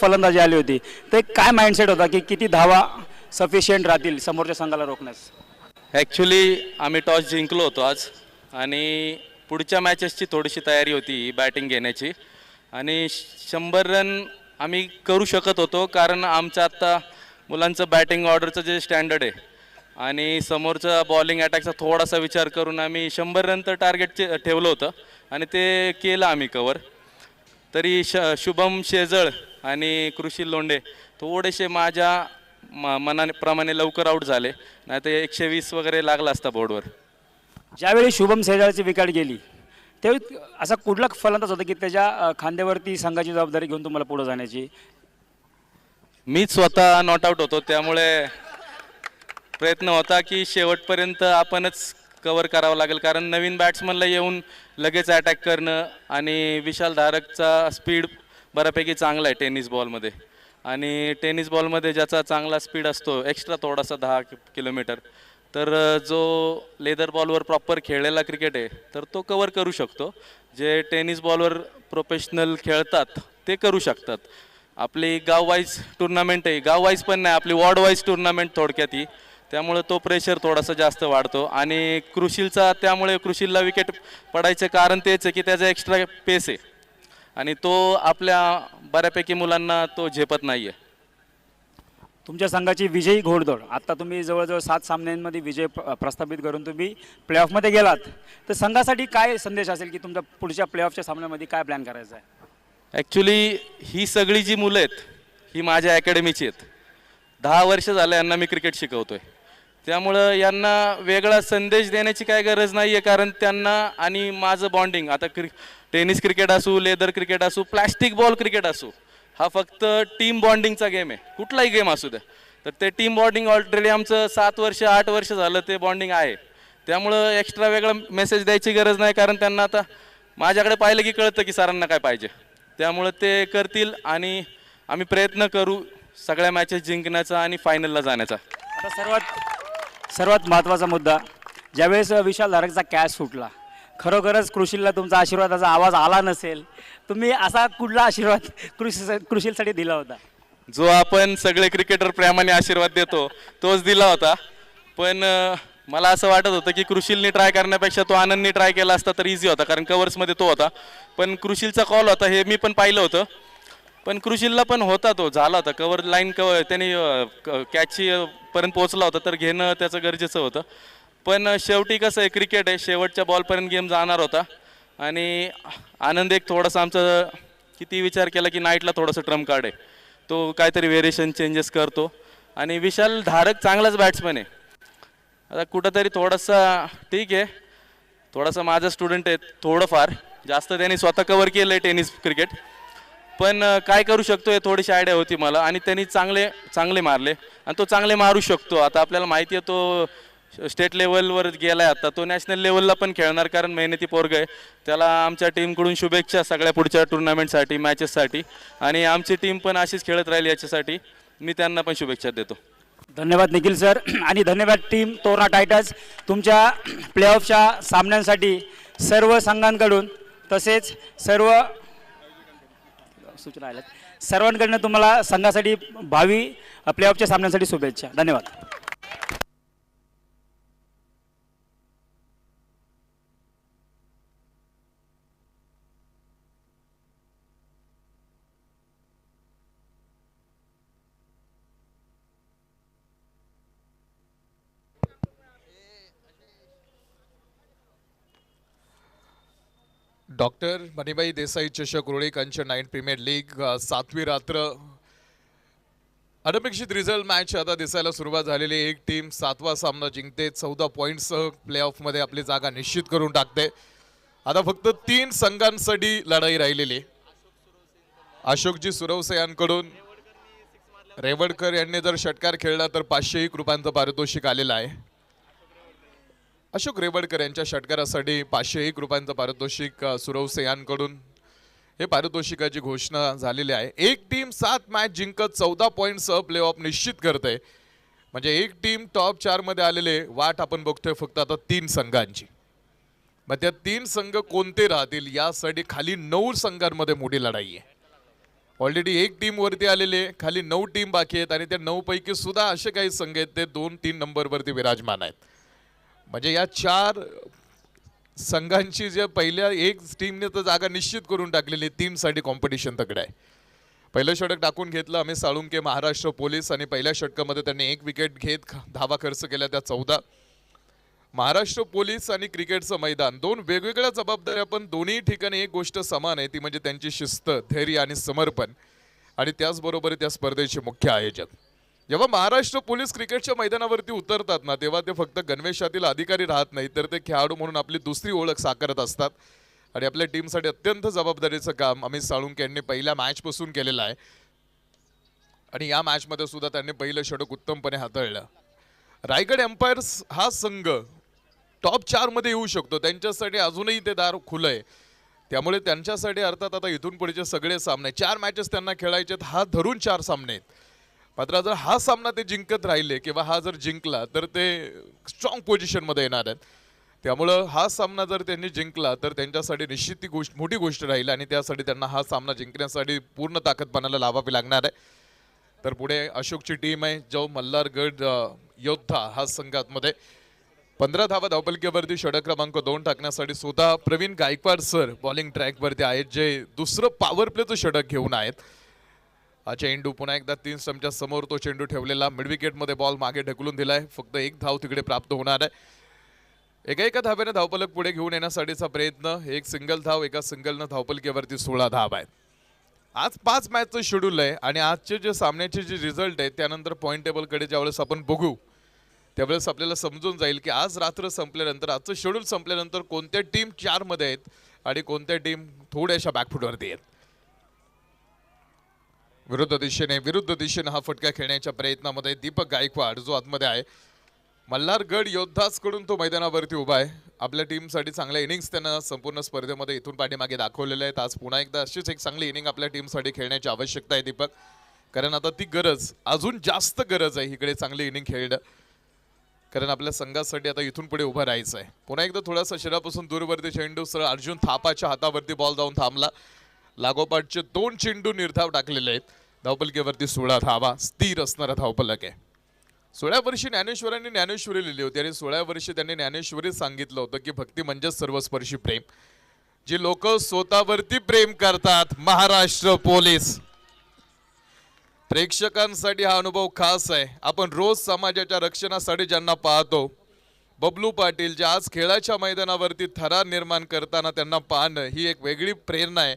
फलंदाजी आली होती, ते काय माइंडसेट होता की किती धावा सफिशियंट राहतील समोरच्या संघाला रोखण्यास? ॲक्च्युली आम्ही टॉस जिंकलो होतो आज आणि पुढच्या मॅचेसची थोडीशी तयारी होती बॅटिंग घेण्याची आणि 100 रन आम्ही करू शकत होतो, कारण आमचं आत्ता मुलांचं बॅटिंग ऑर्डरचं जे स्टँडर्ड आहे आणि समोरचा बॉलिंग अटॅकचा थोडासा विचार करून आम्ही 100 रन तर टार्गेट ठेवलं होतं आणि ते केलं आम्ही कवर. तरी शुभम शेजळ आणि कृषी लोंढे थोडेसे माझ्या मनाने प्रमाणे लवकर आऊट झाले, नाही तर 120 वगैरे लागला असता बोर्डवर. ज्यावेळी शुभम सेहगलची विकेट गेली त्यावेळी असा कुठला फलंदाज होता की त्याच्या खांद्यावरती संघाची जबाबदारी घेऊन तुम्हाला पुढे जाण्याची? मीच स्वतः नॉट आऊट होतो, त्यामुळे प्रयत्न होता की शेवटपर्यंत आपणच कव्हर करावं लागेल, कारण नवीन बॅट्समनला येऊन लगेच अटॅक करणं आणि विशाल धारकचा स्पीड बऱ्यापैकी चांगला आहे टेनिस बॉलमध्ये आणि टेनिस बॉलमध्ये ज्याचा चांगला स्पीड असतो एक्स्ट्रा थोडासा 10 किलोमीटर, तर जो लेदर बॉलवर प्रॉपर खेळलेला क्रिकेट आहे तर तो कवर करू शकतो. जे टेनिस बॉलवर प्रोफेशनल खेळतात ते करू शकतात. आपली गाववाईज टुर्नामेंट आहे, गाववाईज पण नाही, आपली वॉर्डवाईज टुर्नामेंट थोडक्यात ही, त्यामुळे तो प्रेशर थोडासा जास्त वाढतो. आणि कृषीलचा त्यामुळे कृषीलला विकेट पडायचं कारण तेच आहे की त्याचा एक्स्ट्रा पेस आहे आणि तो आपल्या बऱ्यापैकी मुलांना तो झेपत नाही आहे. तुमच्या संघाची विजयी घोडदौड, आता तुम्ही जवळजवळ 7 सामन्यांमध्ये विजय प्रस्थापित करून तुम्ही प्लेऑफमध्ये गेलात, तर संघासाठी काय संदेश असेल की तुमच्या पुढच्या प्लेऑफच्या सामन्यामध्ये काय प्लॅन करायचा आहे? ॲक्च्युली ही सगळी जी मुलं आहेत ही माझ्या अकॅडमीची आहेत. 10 वर्ष झालं यांना मी क्रिकेट शिकवतो आहे, त्यामुळं यांना वेगळा संदेश देण्याची काय गरज नाही आहे, कारण त्यांना आणि माझं बॉन्डिंग आता टेनिस क्रिकेट असू, लेदर क्रिकेट असू, प्लॅस्टिक बॉल क्रिकेट असू, हा फक्त टीम बॉन्डिंगचा गेम आहे. कुठलाही गेम असू द्या तर ते टीम बॉन्डिंग ऑलरेडी आमचं 7 वर्ष 8 वर्ष झालं ते बॉन्डिंग आहे, त्यामुळं एक्स्ट्रा वेगळा मेसेज द्यायची गरज नाही, कारण त्यांना आता माझ्याकडे पाहिलं की कळतं की सरांना काय पाहिजे, त्यामुळं ते करतील आणि आम्ही प्रयत्न करू सगळ्या मॅचेस जिंकण्याचा आणि फायनलला जाण्याचा. आता सर्वात महत्त्वाचा मुद्दा, ज्यावेळेस विशाल धारकचा कॅच सुटला, खरोखरच कृषीलला तुमचा आशीर्वादाचा आवाज आला नसेल, तुम्ही असा कुठला आशीर्वाद कृषीलसाठी दिला होता? जो आपण सगळे क्रिकेटर प्रेमाने आशीर्वाद देतो तोच दिला होता, पण मला असं वाटत होतं की कृषीलने ट्राय करण्यापेक्षा तो आनंदने ट्राय केला असता तर इझी होता, कारण कवर्समध्ये तो होता. पण कृषीलचा कॉल होता हे मी पण पाहिलं होतं, पण कृषीलला पण होता, तो झाला होता कवर लाईन त्याने कॅचची पर्यंत पोहोचला होता, तर घेणं त्याचं गरजेचं होतं. पण शेवटी कसं आहे, क्रिकेट आहे, शेवटच्या बॉलपर्यंत गेम जाणार होता आणि आनंद एक थोडासा आमचं किती विचार केला की नाईटला थोडंसं ट्रम्प कार्ड आहे, तो काहीतरी व्हेरिएशन चेंजेस करतो आणि विशाल धारक चांगलाच बॅट्समन आहे. आता कुठंतरी थोडासा ठीक आहे, थोडासा माझा स्टुडंट आहे, थोडंफार जास्त त्यांनी स्वतः कवर केलं आहे टेनिस क्रिकेट, पण काय करू शकतो हे थोडीशी आयडिया होती मला आणि त्यांनी चांगले मारले आणि तो चांगले मारू शकतो. आता आपल्याला माहिती आहे तो स्टेट लेवलवर गेला आहे, आता तो नॅशनल लेवलला पण खेळणार, कारण मेहनती पोरग आहे. त्याला आमच्या टीमकडून शुभेच्छा सगळ्या पुढच्या टुर्नामेंटसाठी, मॅचेससाठी, आणि आमची टीम पण अशीच खेळत राहील याच्यासाठी मी त्यांना पण शुभेच्छा देतो. धन्यवाद निखिल सर आणि धन्यवाद टीम तोरणा टायटन्स. तुमच्या प्लेऑफच्या सामन्यांसाठी सर्व संघांकडून तसेच सर्व सूचना आल्यात सर्वांकडनं तुम्हाला संघासाठी भावी प्लेऑफच्या सामन्यांसाठी शुभेच्छा. धन्यवाद. डॉक्टर मणिबाई देसाई चषक रोळी अंडर 9 प्रीमियर लीग 7वी रात्र अनपेक्षित रिझल्ट मॅच आता दिसायला सुरुवात झालेली. एक टीम 7वा सामना जिंकते, 14 पॉईंट्ससह प्लेऑफमध्ये आपली जागा निश्चित करून टाकते. आता फक्त 3 संघांसाठी लढाई राहिलेली. अशोकजी सुरवसे यांकडून रेवडकर यांनी जर षटकार खेळला तर 501 रुपयांचं पारितोषिक आलेलं आहे. अशोक रेवडकर यांच्या षटकारासाठी 501 रुपयांचं पारितोषिक सुरवसे यांकडून हे पारितोषिकाची घोषणा झालेली आहे. एक टीम 7 मॅच जिंकत 14 पॉईंट्ससह प्लेऑफ निश्चित करते. म्हणजे एक टीम टॉप 4 मध्ये आलेले वाट आपण बघतोय फक्त आता 3 संघांची. मग त्या 3 संघ कोणते राहतील यासाठी खाली 9 संघांमध्ये मोठी लढाई आहे. ऑलरेडी एक टीम वरती आलेली आहे, खाली 9 टीम बाकी आहेत आणि त्या 9 पैकी सुद्धा असे काही संघ आहेत ते 2-3 नंबरवरती विराजमान आहेत. म्हणजे या 4 संघांची जे पहिल्या एक टीमने तर जागा निश्चित करून टाकलेली, 3 साठी कॉम्पिटिशन तगडं आहे. पहिलं षटक टाकून घेतलं अमित साळुंके महाराष्ट्र पोलीस आणि पहिल्या षटकामध्ये त्यांनी 1 विकेट घेत धावा खर्च केल्या त्या 14. महाराष्ट्र पोलीस आणि क्रिकेटचं मैदान 2 वेगवेगळ्या जबाबदाऱ्या, पण दोन्ही ठिकाणी एक गोष्ट समान आहे, ती म्हणजे त्यांची शिस्त, धैर्य आणि समर्पण आणि त्याचबरोबर त्या स्पर्धेचे मुख्य आयोजक. जेव्हा महाराष्ट्र पोलीस क्रिकेटच्या मैदानावरती उतरतात ना, तेव्हा ते फक्त गणवेशातील अधिकारी राहत नाही, तर ते खेळाडू म्हणून आपली दुसरी ओळख साकारत असतात आणि आपल्या टीमसाठी अत्यंत जबाबदारीचं काम अमित साळुंके यांनी पहिल्या मॅचपासून केलेलं आहे आणि या मॅचमध्ये सुद्धा त्यांनी पहिलं षटक उत्तमपणे हाताळलं. रायगड एम्पायर्स हा संघ टॉप 4 मध्ये येऊ शकतो, त्यांच्यासाठी अजूनही ते दार खुलं आहे. त्यामुळे त्यांच्यासाठी अर्थात आता इथून पुढचे सगळे सामने 4 मॅचेस त्यांना खेळायचे आहेत, हा धरून 4 सामने आहेत. मात्र जर हा सामना ते जिंकत राहिले किंवा हा जर जिंकला तर ते स्ट्रॉंग पोझिशनमध्ये येणार आहेत. त्यामुळं हा सामना जर त्यांनी जिंकला तर त्यांच्यासाठी निश्चित ती मोठी गोष्ट राहील आणि त्यासाठी त्यांना हा सामना जिंकण्यासाठी पूर्ण ताकदपणाला लावावी लागणार आहे. तर पुढे अशोकची टीम आहे, जो मल्हारगड योद्धा हा संघातमध्ये 15 धावा धावपलकीवरती षटक क्रमांक 2 टाकण्यासाठी स्वतः प्रवीण गायकवाड सर बॉलिंग ट्रॅकवरती आहेत, जे दुसरं पॉवर प्लेचं षटक घेऊन आहेत. हा चेंडू पुन्हा एकदा 3 स्टंपच्या समोर तो चेंडू ठेवलेला, मिड विकेटमध्ये बॉल मागे ढकलून दिलाय, फक्त 1 धाव तिकडे प्राप्त होणार आहे. एका धाव्याने धावपलक पुढे घेऊन येण्यासाठीचा प्रयत्न, 1 सिंगल धाव, एका सिंगलनं धावपलकीवरती 16 धाव आहेत. आज 5 मॅचचं शेड्यूल आहे आणि आजचे जे सामन्याचे जे रिझल्ट आहेत त्यानंतर पॉईंट टेबलकडे ज्यावेळेस आपण बघू त्यावेळेस आपल्याला समजून जाईल की आज रात्र संपल्यानंतर, आजचं शेड्यूल संपल्यानंतर कोणत्या टीम 4 मध्ये आहेत आणि कोणत्या टीम थोड्याशा बॅकफुटवरती आहेत. विरुद्ध दिशेने हा फटका खेळण्याच्या प्रयत्नामध्ये दीपक गायकवाड जो आतमध्ये आहे, मल्हारगड योद्धाच कडून तो मैदानावरती उभा आहे. आपल्या टीमसाठी चांगल्या इनिंग्स त्यानं संपूर्ण स्पर्धेमध्ये इथून पाठीमागे दाखवलेल्या आहेत. आज पुन्हा एकदा अशीच एक चांगली इनिंग आपल्या टीमसाठी खेळण्याची आवश्यकता आहे दीपक, कारण आता ती गरज, अजून जास्त गरज आहे इकडे चांगली इनिंग खेळणं, कारण आपल्या संघासाठी आता इथून पुढे उभं राहायचं आहे. पुन्हा एकदा थोडासा शरीरापासून दूरवरती चेंडू सरळ अर्जुन थापाच्या हातावरती बॉल जाऊन थांबला. लागोपाठचे 2 चेंडू निर्धाव टाकलेले आहेत. धावपलकीवरती 16 धावा, स्थिर असणारा धावपलक आहे. 16 वर्षी ज्ञानेश्वरांनी ज्ञानेश्वरी लिहिली होती आणि 16 वर्षी त्यांनी ज्ञानेश्वरीत सांगितलं होतं की भक्ती म्हणजेच सर्वस्पर्शी प्रेम. जी लोक स्वतःवरती प्रेम करतात, महाराष्ट्र पोलीस प्रेक्षकांसाठी हा अनुभव खास आहे. आपण रोज समाजाच्या रक्षणासाठी ज्यांना पाहतो, बबलू पाटील जे आज खेळाच्या मैदानावरती थरार निर्माण करताना त्यांना पाहणं ही एक वेगळी प्रेरणा आहे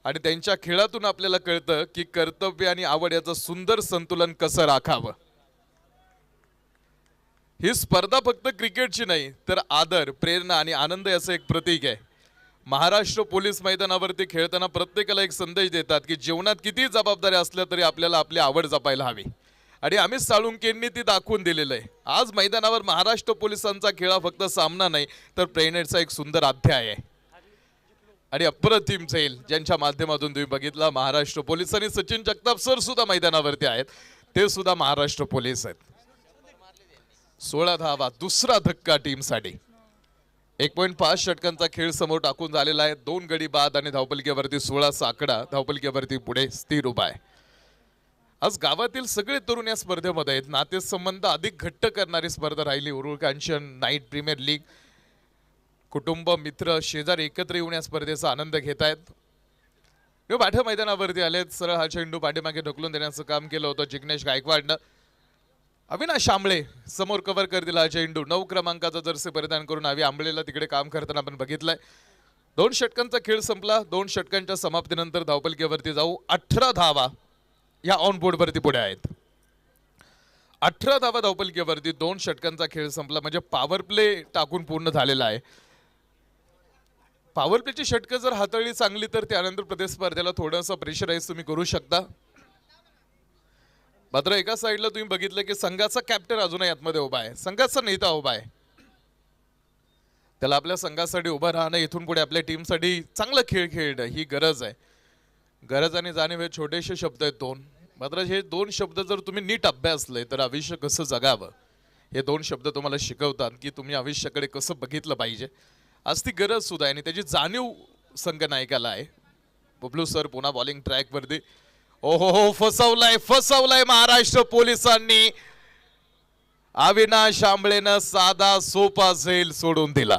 आणि त्यांच्या खेळातून आपल्याला कळतं की कर्तव्य आणि आवड याचं सुंदर संतुलन कसं राखावं. ही स्पर्धा फक्त क्रिकेटची नाही तर आदर, प्रेरणा आणि आनंद याचं एक प्रतीक आहे. महाराष्ट्र पोलीस मैदानावरती खेळताना प्रत्येकाला एक संदेश देतात की जीवनात किती जबाबदाऱ्या असल्या तरी आपल्याला आपली आवड जपायला हवी आणि अमित साळुंकेंनी ती दाखवून दिलेलं आहे. आज मैदानावर महाराष्ट्र पोलिसांचा खेळ फक्त सामना नाही तर प्रेरणेचा एक सुंदर अध्याय आहे आणि अप्रतिम झेल ज्यांच्या माध्यमातून तुम्ही बघितला. महाराष्ट्र पोलीस आणि सचिन जगताप सर सुद्धा मैदानावरती आहेत, ते सुद्धा महाराष्ट्र पोलीस आहेत. 16 धावा, दुसरा धक्का टीमसाठी. 1.5 षटकांचा खेळ समोर टाकून झालेला आहे. 2 गडी बाद आणि धावपलकीवरती 16चा आकडा धावपलकीवरती पुढे स्थिर उभा आहे. आज गावातील सगळे तरुण या स्पर्धेमध्ये आहेत. नातेसंबंध अधिक घट्ट करणारी स्पर्धा राहिली. उरुळ कांचन नाईट प्रीमियर लीग, कुटुंब, मित्र, शेजारी एकत्र येऊन या स्पर्धेचा आनंद घेत आहेत. पाठ्या मैदानावरती आलेत. सरळ हा चेंडू पाठीमागे ढकलून देण्याचं काम केलं होतं जिग्नेश गायकवाडनं. अविनाश आंबळे समोर कव्हर करतील हा चेंडू. 9 क्रमांकाचा जर्सी परिधान करून आवी आंबळेला तिकडे काम करताना आपण बघितलंय. 2 षटकांचा खेळ संपला. 2 षटकांच्या समाप्तीनंतर धावपलकीवरती जाऊ. 18 धावा या ऑन बोर्ड वरती पुढे आहेत. 18 धावा धावपलकीवरती. 2 षटकांचा खेळ संपला म्हणजे पॉवर प्ले टाकून पूर्ण झालेला आहे. पॉवर प्लेची षटकं जर हाताळली चांगली तर त्यानंतर प्रदेश स्पर्धेला थोडंसं प्रेशराईज तुम्ही करू शकता. मात्र एका साईडला तुम्ही बघितलं की संघाचा कॅप्टन अजूनही आतमध्ये उभा आहे, संघाचा नेता उभा आहे. त्याला आपल्या संघासाठी उभं राहणं, इथून पुढे आपल्या टीमसाठी चांगला खेळ खेळणं ही गरज आहे. गरज आणि जाणीव हे छोटेसे शब्द आहेत 2. मात्र हे 2 शब्द जर तुम्ही नीट अभ्यासले तर आयुष्य कसं जगावं हे 2 शब्द तुम्हाला शिकवतात की तुम्ही आयुष्याकडे कसं बघितलं पाहिजे. आज ती गरज सुद्धा आहे आणि त्याची जाणीव संघनायकाला आहे. बबलू सर पुन्हा बॉलिंग ट्रॅकवरती. ओहो हो, फसवलाय महाराष्ट्र पोलिसांनी. अविनाश आंबळेनं साधा सोपा झेल सोडून दिला.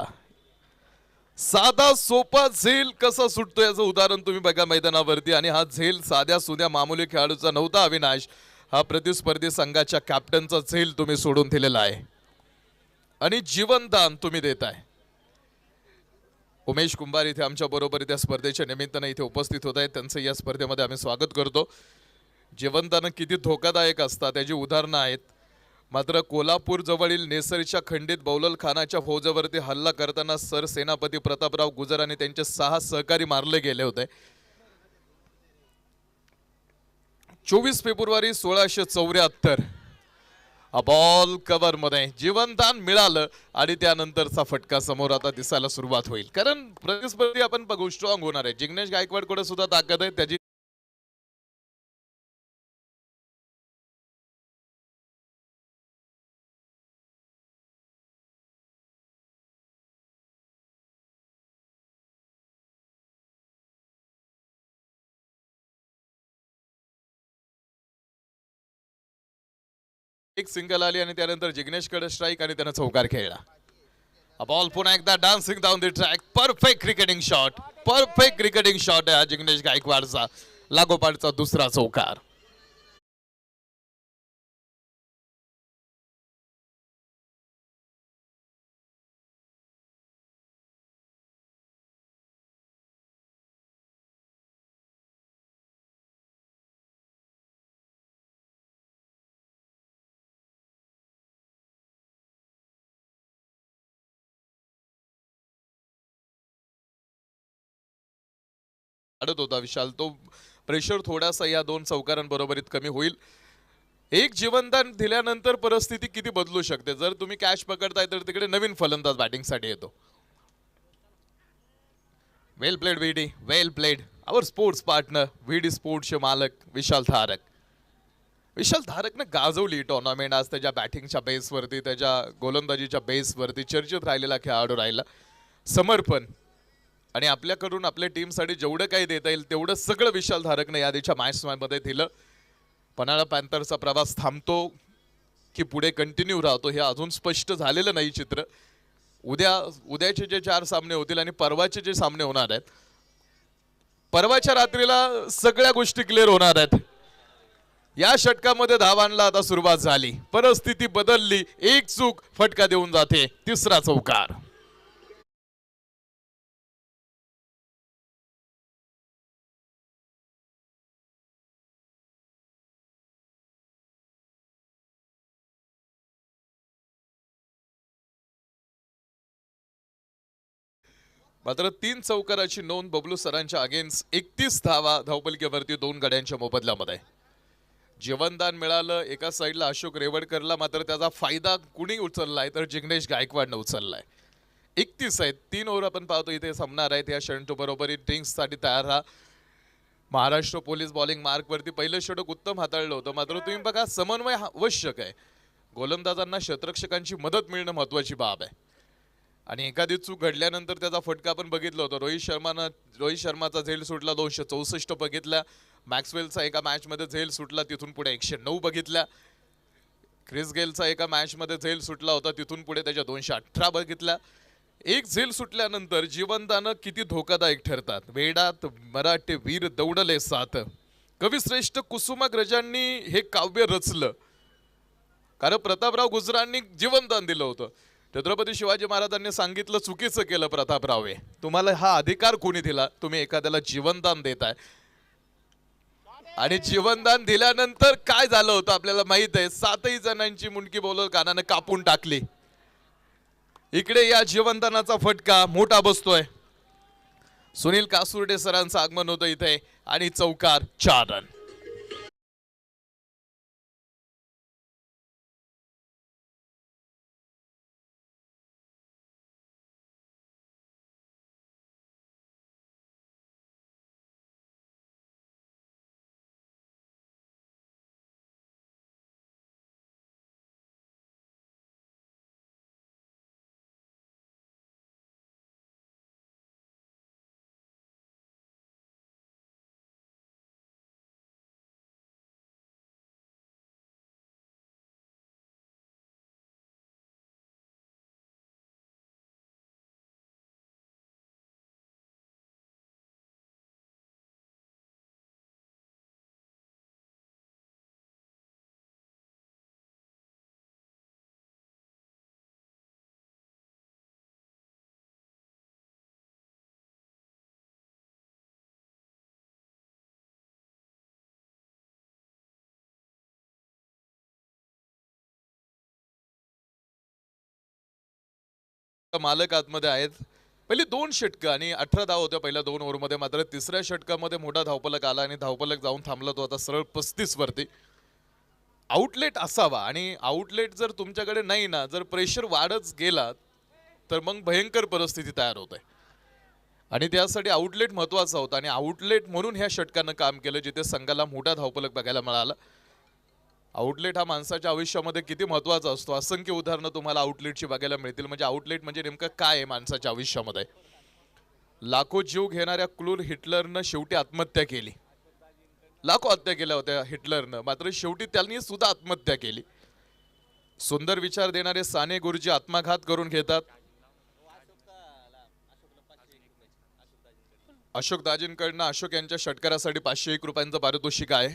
साधा सोपा झेल कसा सुटतो याचं उदाहरण तुम्ही बघा मैदानावरती. आणि हा झेल साध्या सुध्या मामूली खेळाडूचा नव्हता अविनाश, हा प्रतिस्पर्धी संघाच्या कॅप्टनचा झेल तुम्ही सोडून दिलेला आहे आणि जीवनदान तुम्ही देताय. उमेश कुंभार इथे आमच्या बरोबर त्या स्पर्धेच्या निमित्तानं इथे उपस्थित होत आहेत. त्यांचं या स्पर्धेमध्ये आम्ही स्वागत करतो. जीवनदान किती धोकादायक असतात त्याची उदाहरणं आहेत. मात्र कोल्हापूर जवळील नेसरच्या खंडित बौलल खानाच्या फौजावरती हल्ला करताना सरसेनापती प्रतापराव गुजर आणि त्यांचे 6 सहकारी मारले गेले होते. 24 फेब्रुवारी 1674 बॉल कव्हर मध्ये जीवनदान मिळालं आणि त्यानंतरचा फटका समोर आता दिसायला सुरुवात होईल. कारण प्रतिस्पर्धी आपण बघू स्ट्रॉंग होणार आहे. जिग्नेश गायकवाडकडे सुद्धा ताकद आहे. त्याची एक सिंगल आली आणि त्यानंतर जिग्नेशकडे स्ट्राईक आणि त्यानं चौकार खेळला. बॉल पुन्हा एकदा dancing down the track. Perfect cricketing shot आहे जिग्नेश गायकवाडचा. लागोपाठचा दुसरा चौकार. अडत होता विशाल, तो प्रेशर थोडासा या 2 चौकारांबरोबरीत कमी होईल. एक जीवनदान दिल्यानंतर परिस्थिती किती बदलू शकते. जर तुम्ही कॅच पकडताय तर तिकडे नवीन फलंदाज बॅटिंगसाठी येतो. वेल प्लेड व्हीडी, वेल प्लेड. आवर स्पोर्ट्स पार्टनर व्हीडी स्पोर्ट्सचे मालक विशाल थारक. विशाल थारकनं गाजवली टुर्नामेंट. आज त्याच्या बॅटिंगच्या बेसवरती, त्याच्या गोलंदाजीच्या बेसवरती चर्चेत राहिलेला खेळाडू राहिला. समर्पण आणि आपल्याकडून आपल्या टीमसाठी जेवढं काही देता येईल तेवढं सगळं विशाल धारकनं या आधीच्या मॅचमध्ये दिलं. पन्हाळा पॅन्थरचा प्रवास थांबतो की पुढे कंटिन्यू राहतो हे अजून स्पष्ट झालेलं नाही चित्र. उद्याचे जे 4 सामने होतील आणि परवाचे जे सामने होणार आहेत, परवाच्या रात्रीला सगळ्या गोष्टी क्लिअर होणार आहेत. या षटकामध्ये धावांना आता सुरुवात झाली. परिस्थिती बदलली. एक चूक फटका देऊन जाते. तिसरा चौकार. मात्र 3 चौकाराची नोंद बबलू सरांच्या अगेन्स्ट. 31 धावा धावपलकेवरती 2 गड्यांच्या मोबदल्यामध्ये. जीवनदान मिळालं एका साईडला अशोक रेवडकरला, मात्र त्याचा फायदा कुणी उचललाय तर जिग्नेश गायकवाडनं उचललाय. 31 आहेत. 3 ओव्हर आपण पाहतो इथे संपणार आहेत. या षटक बरोबरी ड्रिंक्ससाठी तयार राहा. महाराष्ट्र पोलीस बॉलिंग मार्कवरती पहिलं षटक उत्तम हाताळलं होतं. मात्र तुम्ही बघा समन्वय आवश्यक आहे. गोलंदाजांना शतरक्षकांची मदत मिळणं महत्वाची बाब आहे. आणि एखादी चूक घडल्यानंतर त्याचा फटका आपण बघितला होता. रोहित शर्माचा झेल सुटला 264 बघितला. मॅक्सवेलचा एका मॅचमध्ये झेल सुटला, तिथून पुढे 109 बघितल्या. क्रिस गेलचा एका मॅचमध्ये झेल सुटला होता, तिथून पुढे त्याच्या 218 बघितल्या. एक झेल सुटल्यानंतर जीवनदानं किती धोकादायक ठरतात. वेडात मराठे वीर दौडले साथ. कविश्रेष्ठ कुसुमाग्रजांनी हे काव्य रचलं कारण प्रतापराव गुजरांनी जीवनदान दिलं होतं. छत्रपती शिवाजी महाराजांनी सांगितलं चुकीचं केलं प्रतापराव हे. तुम्हाला हा अधिकार कोणी दिला? तुम्ही एखाद्याला जीवनदान देताय. आणि जीवनदान दिल्यानंतर काय झालं होतं आपल्याला माहित आहे. 7ही जणांची मुंडकी बॉलर कानाने कापून टाकली. इकडे या जीवनदानाचा फटका मोठा बसतोय. सुनील कासुर्डे सरांचं आगमन होतं इथे आणि चौकार 4 रन. मालक आतमध्ये आहेत. पहिली 2 षटकं आणि 18 धावा होत्या पहिल्या 2 ओव्हरमध्ये. मात्र तिसऱ्या षटकामध्ये मोठा धावफलक आला आणि धावफलक जाऊन थांबला तो आता सरळ 35 वरती. आउटलेट असावा आणि आउटलेट जर तुमच्याकडे नाही ना, जर प्रेशर वाढच गेला तर मग भयंकर परिस्थिती तयार होते आणि त्यासाठी आउटलेट महत्वाचा होता आणि आउटलेट म्हणून ह्या षटकानं काम केलं जिथे संघाला मोठा धावफलक बघायला मिळाला. आउटलेट हा माणसाच्या आयुष्यामध्ये किती महत्वाचा असतो. असंख्य उदाहरणं तुम्हाला आउटलेटची बघायला मिळतील. म्हणजे आउटलेट म्हणजे नेमकं काय आहे माणसाच्या आयुष्यामध्ये. लाखो जीव घेणाऱ्या क्रूर हिटलरनं शेवटी आत्महत्या केली. लाखो हत्या केल्या होत्या हिटलरनं, मात्र शेवटी त्यांनी सुद्धा आत्महत्या केली. सुंदर विचार देणारे साने गुरुजी आत्मघात करून घेतात. अशोक दाजींकडनं अशोक यांच्या षटकारासाठी 501 रुपयांचं पारितोषिक आहे.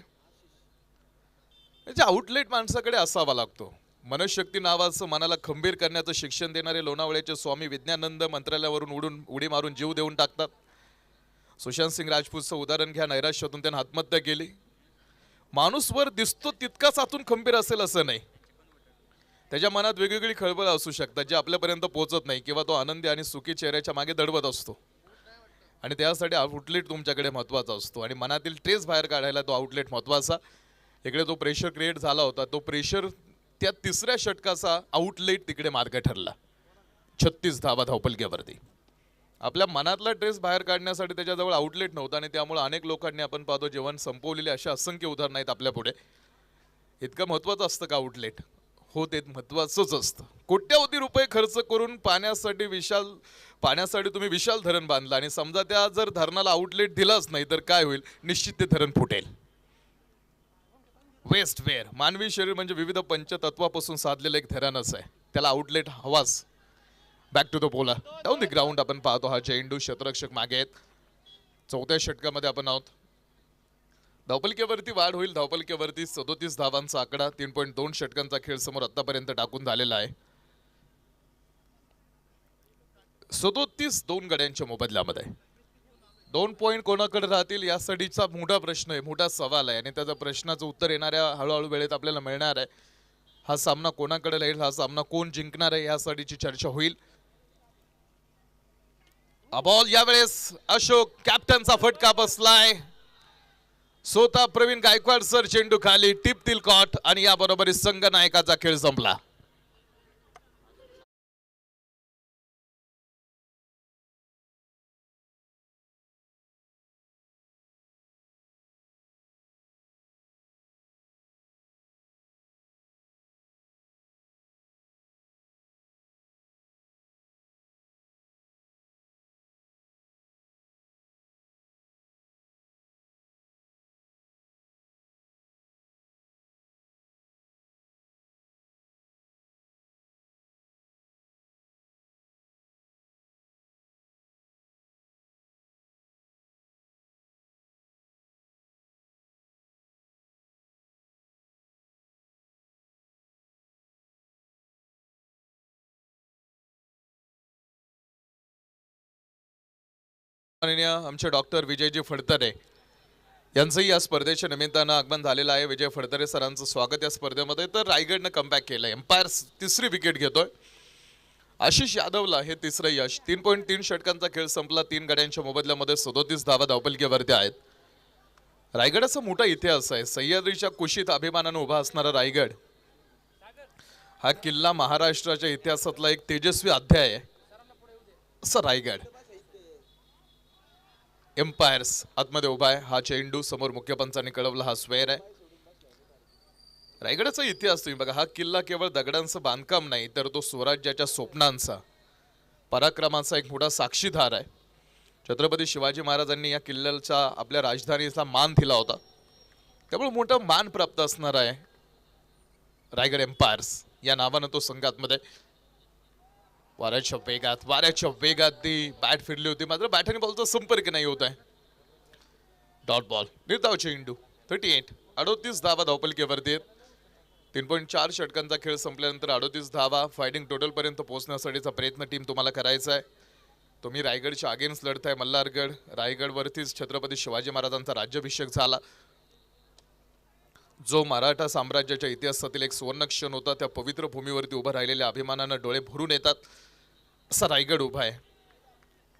म्हणजे आउटलेट माणसाकडे असावा लागतो. मनशक्ती नावाचं मनाला खंबीर करण्याचं शिक्षण देणारे लोणावळ्याचे स्वामी विज्ञानंद मंत्रालयावरून उडी मारून जीव देऊन टाकतात. सुशांत सिंग राजपूतचं उदाहरण घ्या. नैराश्यातून त्यानं आत्महत्या केली. माणूस वर दिसतो तितकाच आतून खंबीर असेल असं नाही. त्याच्या मनात वेगवेगळी खळबळ असू शकतात जे आपल्यापर्यंत पोहोचत नाही किंवा तो आनंदी आणि सुखी चेहऱ्याच्या मागे दडवत असतो आणि त्यासाठी आउटलेट तुमच्याकडे महत्त्वाचा असतो आणि मनातील ट्रेस बाहेर काढायला तो आउटलेट महत्त्वाचा. इकडे तो प्रेशर क्रिएट झाला होता. तो प्रेशर त्या तिसऱ्या षटकाचा आउटलेट तिकडे मार्ग ठरला. 36 धावा धावपलक्यावरती. आपल्या मनातला ट्रेस बाहेर काढण्यासाठी त्याच्याजवळ आउटलेट नव्हता आणि त्यामुळे अनेक लोकांनी आपण पाहतो जीवन संपवलेले अशा असंख्य उदाहरणं आहेत आपल्या पुढे. इतकं महत्त्वाचं असतं का आउटलेट? हो, ते महत्त्वाचंच असतं. कोट्यावधी रुपये खर्च करून पाण्यासाठी तुम्ही विशाल धरण बांधलं आणि समजा त्या जर धरणाला आउटलेट दिलाच नाही तर काय होईल? निश्चित ते धरण फुटेल. वेस्ट वेअर मानवी शरीर म्हणजे विविध पंचतत्वापासून साधलेलं एक धरणच आहे. त्याला आउटलेट हवाच. बॅक टू द बोला डाऊन द ग्राउंड आपण पाहतो. हा चेंडू क्षेत्ररक्षक मागे आहेत. 4थ्या षटकामध्ये आपण आहोत. धावपलक्यावरती वाढ होईल. धावपलक्यावरती 37 धावांचा आकडा. 3.2 षटकांचा खेळ समोर आतापर्यंत टाकून झालेला आहे. 37 2 गड्यांच्या मोबदल्यामध्ये 2 पॉईंट कोणाकडे राहतील यासाठीचा मोठा प्रश्न आहे, मोठा सवाल आहे आणि त्याच्या प्रश्नाचं उत्तर येणाऱ्या हळूहळू वेळेत आपल्याला मिळणार आहे. हा सामना कोणाकडे राहील, हा सामना कोण जिंकणार आहे यासाठीची चर्चा होईल. बॉल यावेळेस अशोक कॅप्टनचा फटका बसलाय. स्वतः प्रवीण गायकवाड सर चेंडू खाली टिपतील कॉट आणि याबरोबर संघ नायकाचा खेळ संपला. माननीय आमचे डॉक्टर विजयजी फडतरे यांचंही या स्पर्धेच्या निमित्तानं आगमन झालेलं आहे. विजय फडतरे सरांचं स्वागत या स्पर्धेमध्ये. तर रायगडनं कमबॅक केलं. एम्पायर तिसरी विकेट घेतोय. आशिष यादवला हे तिसरं यश. 3.3 षटकांचा खेळ संपला. 3 गड्यांच्या मोबदल्यामध्ये 37 धावा धावपलकीवरती आहेत. रायगडाचा मोठा इतिहास आहे. सह्याद्रीच्या कुशीत अभिमानानं उभा असणारा रायगड हा किल्ला महाराष्ट्राच्या इतिहासातला एक तेजस्वी अध्याय आहे. असं रायगड. एम्पायर्स आतमध्ये उभा आहे. हा चेंडू समोर मुख्य पंचांनी कळवला. हा स्वेअर आहे. रायगडाचा इतिहास तुम्ही बघा. हा किल्ला केवळ दगडांचं बांधकाम नाही तर तो स्वराज्याच्या स्वप्नांचा, पराक्रमाचा एक मोठा साक्षीदार आहे. छत्रपती शिवाजी महाराजांनी या किल्ल्याचा आपल्या राजधानीचा मान दिला होता. त्यामुळे मोठा मान प्राप्त असणार आहे रायगड एम्पायर्स या नावानं तो संघातमध्ये. वाऱ्याच्या वेगात ती बॅट फिरली होती मात्र बॅट आणि बॉलचा संपर्क नाही होत आहे. डॉट बॉल निर्धाव चेंडू. 38 38 धावा धावपलकीवरती आहेत. 3.4 षटकांचा खेळ संपल्यानंतर 38 धावा फायटिंग टोटल पर्यंत पोहोचण्यासाठीचा प्रयत्न टीम तुम्हाला करायचा आहे. तुम्ही रायगडच्या अगेन्स्ट लढताय. मल्हारगड रायगडवरतीच छत्रपती शिवाजी महाराजांचा राज्याभिषेक झाला. जो मराठा साम्राज्याच्या इतिहासातील एक सुवर्ण क्षण होता. त्या पवित्र भूमीवरती उभं राहिलेल्या अभिमानानं डोळे भरून येतात. असा रायगड उभा आहे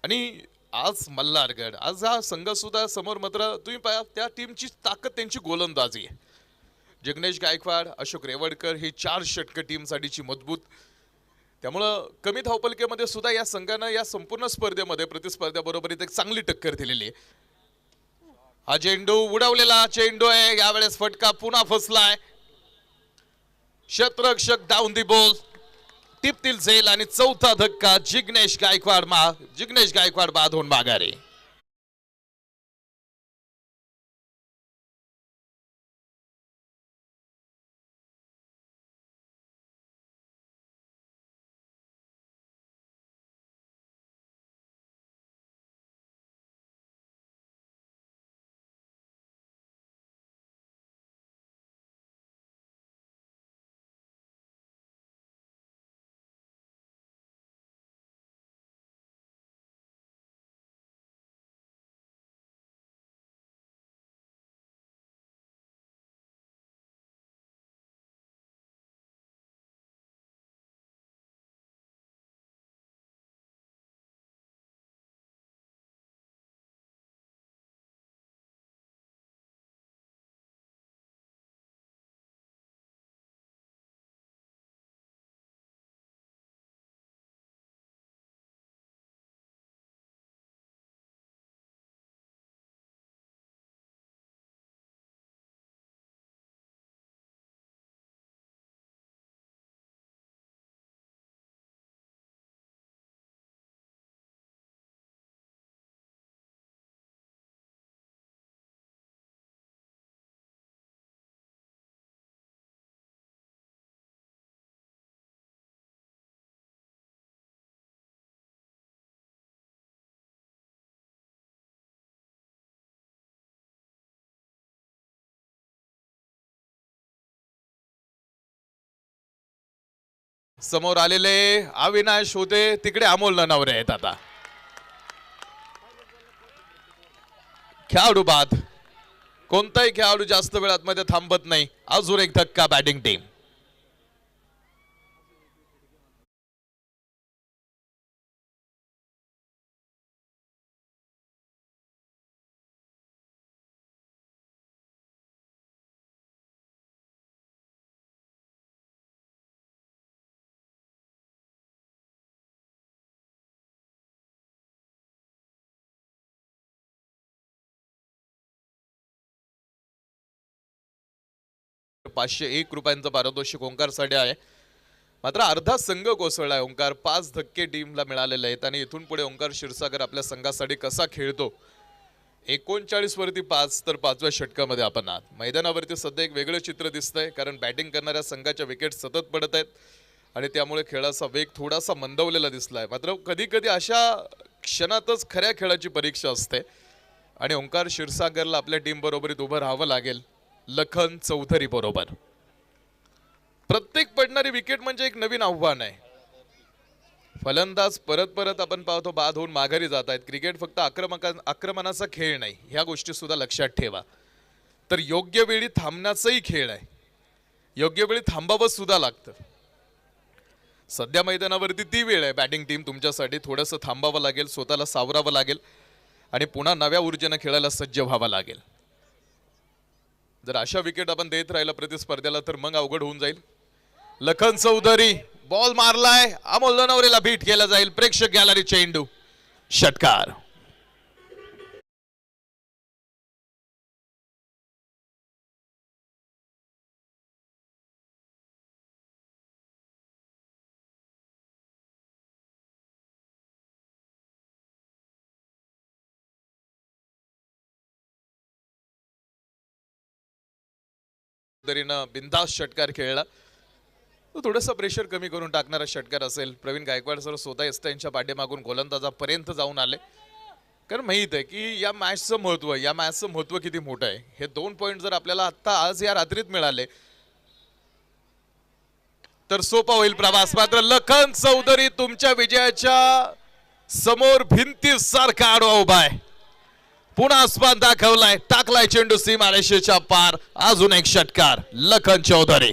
आणि आज मल्हारगड, आज हा संघ सुद्धा समोर. मात्र तुम्ही पहा त्या टीमची ताकद, त्यांची गोलंदाजी आहे. जिग्नेश गायकवाड, अशोक रेवडकर ही 4 षटक टीमसाठीची मजबूत. त्यामुळं कमी धावपलकेमध्ये सुद्धा या संघानं या संपूर्ण स्पर्धेमध्ये प्रतिस्पर्ध्याबरोबरीत एक चांगली टक्कर दिलेली आहे. हा चेंडू उडवलेला चेंडू आहे, यावेळेस फटका पुन्हा फसलाय. क्षेत्ररक्षक डाऊन दी बॉल, टिपतील झेल आणि चौथा धक्का. जिग्नेश गायकवाड बाद होऊन माघारी. समोर आलेले अविनाश होते, तिकडे अमोल ननावरे आहेत. आता खेळाडू बाद, कोणताही खेळाडू जास्त वेळ आतमध्ये थांबत नाही. अजून एक धक्का बॅटिंग टीम. ₹501 पारितोषिक ओंकारसाठी आहे. मात्र अर्धा संघ कोसळलाय. ओंकार 5 धक्के टीमला मिळालेले आहेत आणि इथून पुढे ओंकार क्षीरसागर आपल्या संघासाठी कसा खेळतो. 39 वरती 5 तर 5व्या षटकामध्ये आपण आहात. मैदानावरती सध्या एक वेगळं चित्र दिसतंय, कारण बॅटिंग करणाऱ्या संघाच्या विकेट सतत पडत आहेत आणि त्यामुळे खेळाचा वेग थोडासा मंदवलेला दिसलाय. मात्र कधी कधी अशा क्षणातच खऱ्या खेळाची परीक्षा असते आणि ओंकार क्षीरसागरला आपल्या टीम बरोबरीत उभं राहावं लागेल. लखन चौधरी बरोबर. प्रत्येक पडणारी विकेट म्हणजे एक नवीन आव्हान आहे. फलंदाज परत परत आपण पाहतो बाद होऊन माघारी जात आहेत. क्रिकेट फक्त आक्रमणाचा खेळ नाही, ह्या गोष्टी सुद्धा लक्षात ठेवा. तर योग्य वेळी थांबण्याचाही खेळ आहे. योग्य वेळी थांबावं सुद्धा लागतं. सध्या मैदानावरती ती वेळ आहे बॅटिंग टीम तुमच्यासाठी. थोडंसं थांबावं लागेल, स्वतःला सावरावं लागेल आणि पुन्हा नव्या ऊर्जेनं खेळायला सज्ज व्हावं लागेल. जर अशा विकेट आपण देत राहिला प्रतिस्पर्ध्याला तर मग अवघड होऊन जाईल. लखन चौधरी बॉल मारलाय, अमोल ननावरेला बीट केला जाईल. प्रेक्षक गॅलरी चेंडू षटकार. बिंदास षटकार खेळला. थोडंसं प्रेशर कमी करून टाकणारा षटकार असेल. प्रवीण गायकवाड सर स्वतः एस्टाईनच्या पाठीमागून गोलंदाजापर्यंत जाऊन आले, कारण माहित आहे की या मॅचचं महत्व किती मोठं आहे. हे 2 पॉइंट जर आपल्याला आता आज या रात्रीत मिळाले तर सोपा होईल प्रवास. मात्र लखन चौधरी तुमच्या विजयाच्या समोर भिंती सारखा आडवा उभा आहे. पुन्हा आसमान दाखवलाय, टाकलाय चेंडू सीमारेषेच्या पार. अजून एक षटकार लखन चौधरी.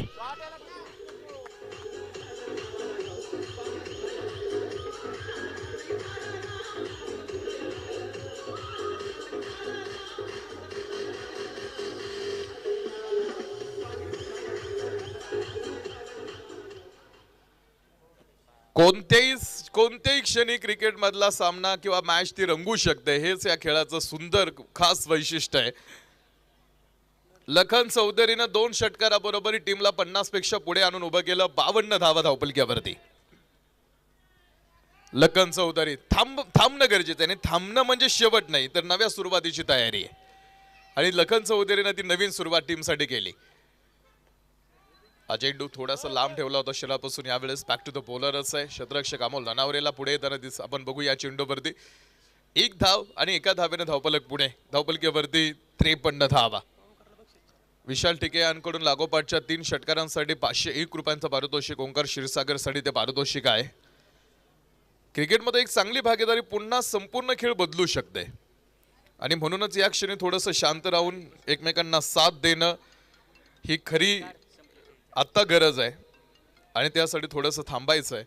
कोणत्याही कोणत्याही क्षणी क्रिकेट मधला सामना किंवा मॅच ती रंगू शकते, हेच या खेळाचं सुंदर खास वैशिष्ट्य आहे. लखन चौधरीनं 2 षटकाराबरोबर टीमला 50 पेक्षा पुढे आणून उभं केलं. 52 धावा धावपलक्यावरती. लखन चौधरी थांबणं गरजेचं आहे. थांबणं म्हणजे शेवट नाही, तर नव्या सुरुवातीची तयारी आहे. आणि लखन चौधरीनं ती नवीन सुरुवात टीमसाठी केली. अजेंडू थोडासा लांब ठेवला होता शरीरापासून. यावेळेस बॅक टू द बॉलरच आहे. क्षेत्ररक्षक अमोल लनावरेला पुढे येताना आपण बघू या चेंडूवरती. 1 धाव आणि एका धावेने धावपलक पुणे. धावपलकीवरती 53 धावा. विशाल टिके यांकडून लागोपाठच्या 3 षटकारांसाठी 501 रुपयांचं पारितोषिक. ओंकार क्षीरसागरसाठी ते पारितोषिक आहे. क्रिकेटमध्ये एक चांगली भागीदारी पुन्हा संपूर्ण खेळ बदलू शकते आणि म्हणूनच या क्षणी थोडंसं शांत राहून एकमेकांना साथ देणं ही खरी आत्ता गरज आहे आणि त्यासाठी थोडंसं थांबायचं आहे.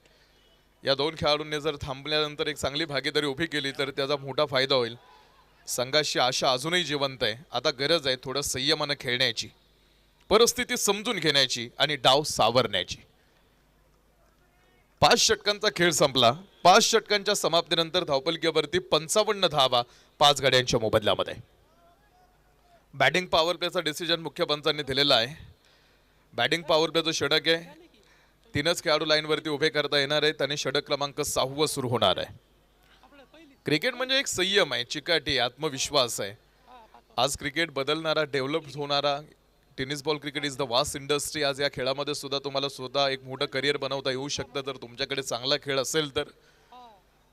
या 2 खेळाडूंनी जर थांबल्यानंतर एक चांगली भागीदारी उभी केली तर त्याचा मोठा फायदा होईल. संघाची आशा अजूनही जिवंत आहे. आता गरज आहे थोडं संयमानं खेळण्याची, परिस्थिती समजून घेण्याची आणि डाव सावरण्याची. 5 षटकांचा खेळ संपला. 5 षटकांच्या समाप्तीनंतर धावपलकीवरती 55 धावा 5 गड्यांच्या मोबदल्यामध्ये. बॅटिंग पॉवर प्लेचा डिसिजन मुख्य पंचांनी दिलेला आहे. बॅटिंग पॉवर प्लेचं षटक आहे. 3च खेळाडू लाईनवरती उभे करता येणार आहेत आणि षटक क्रमांक 6 सुरू होणार आहे. क्रिकेट म्हणजे एक संयम आहे, चिकाटी, आत्मविश्वास आहे. आज क्रिकेट बदलणारा, डेव्हलप होणारा tennis ball cricket is the vast industry. आज या खेळामध्ये सुद्धा तुम्हाला स्वतः एक मोठं करिअर बनवता येऊ शकतं जर तुमच्याकडे चांगला खेळ असेल तर.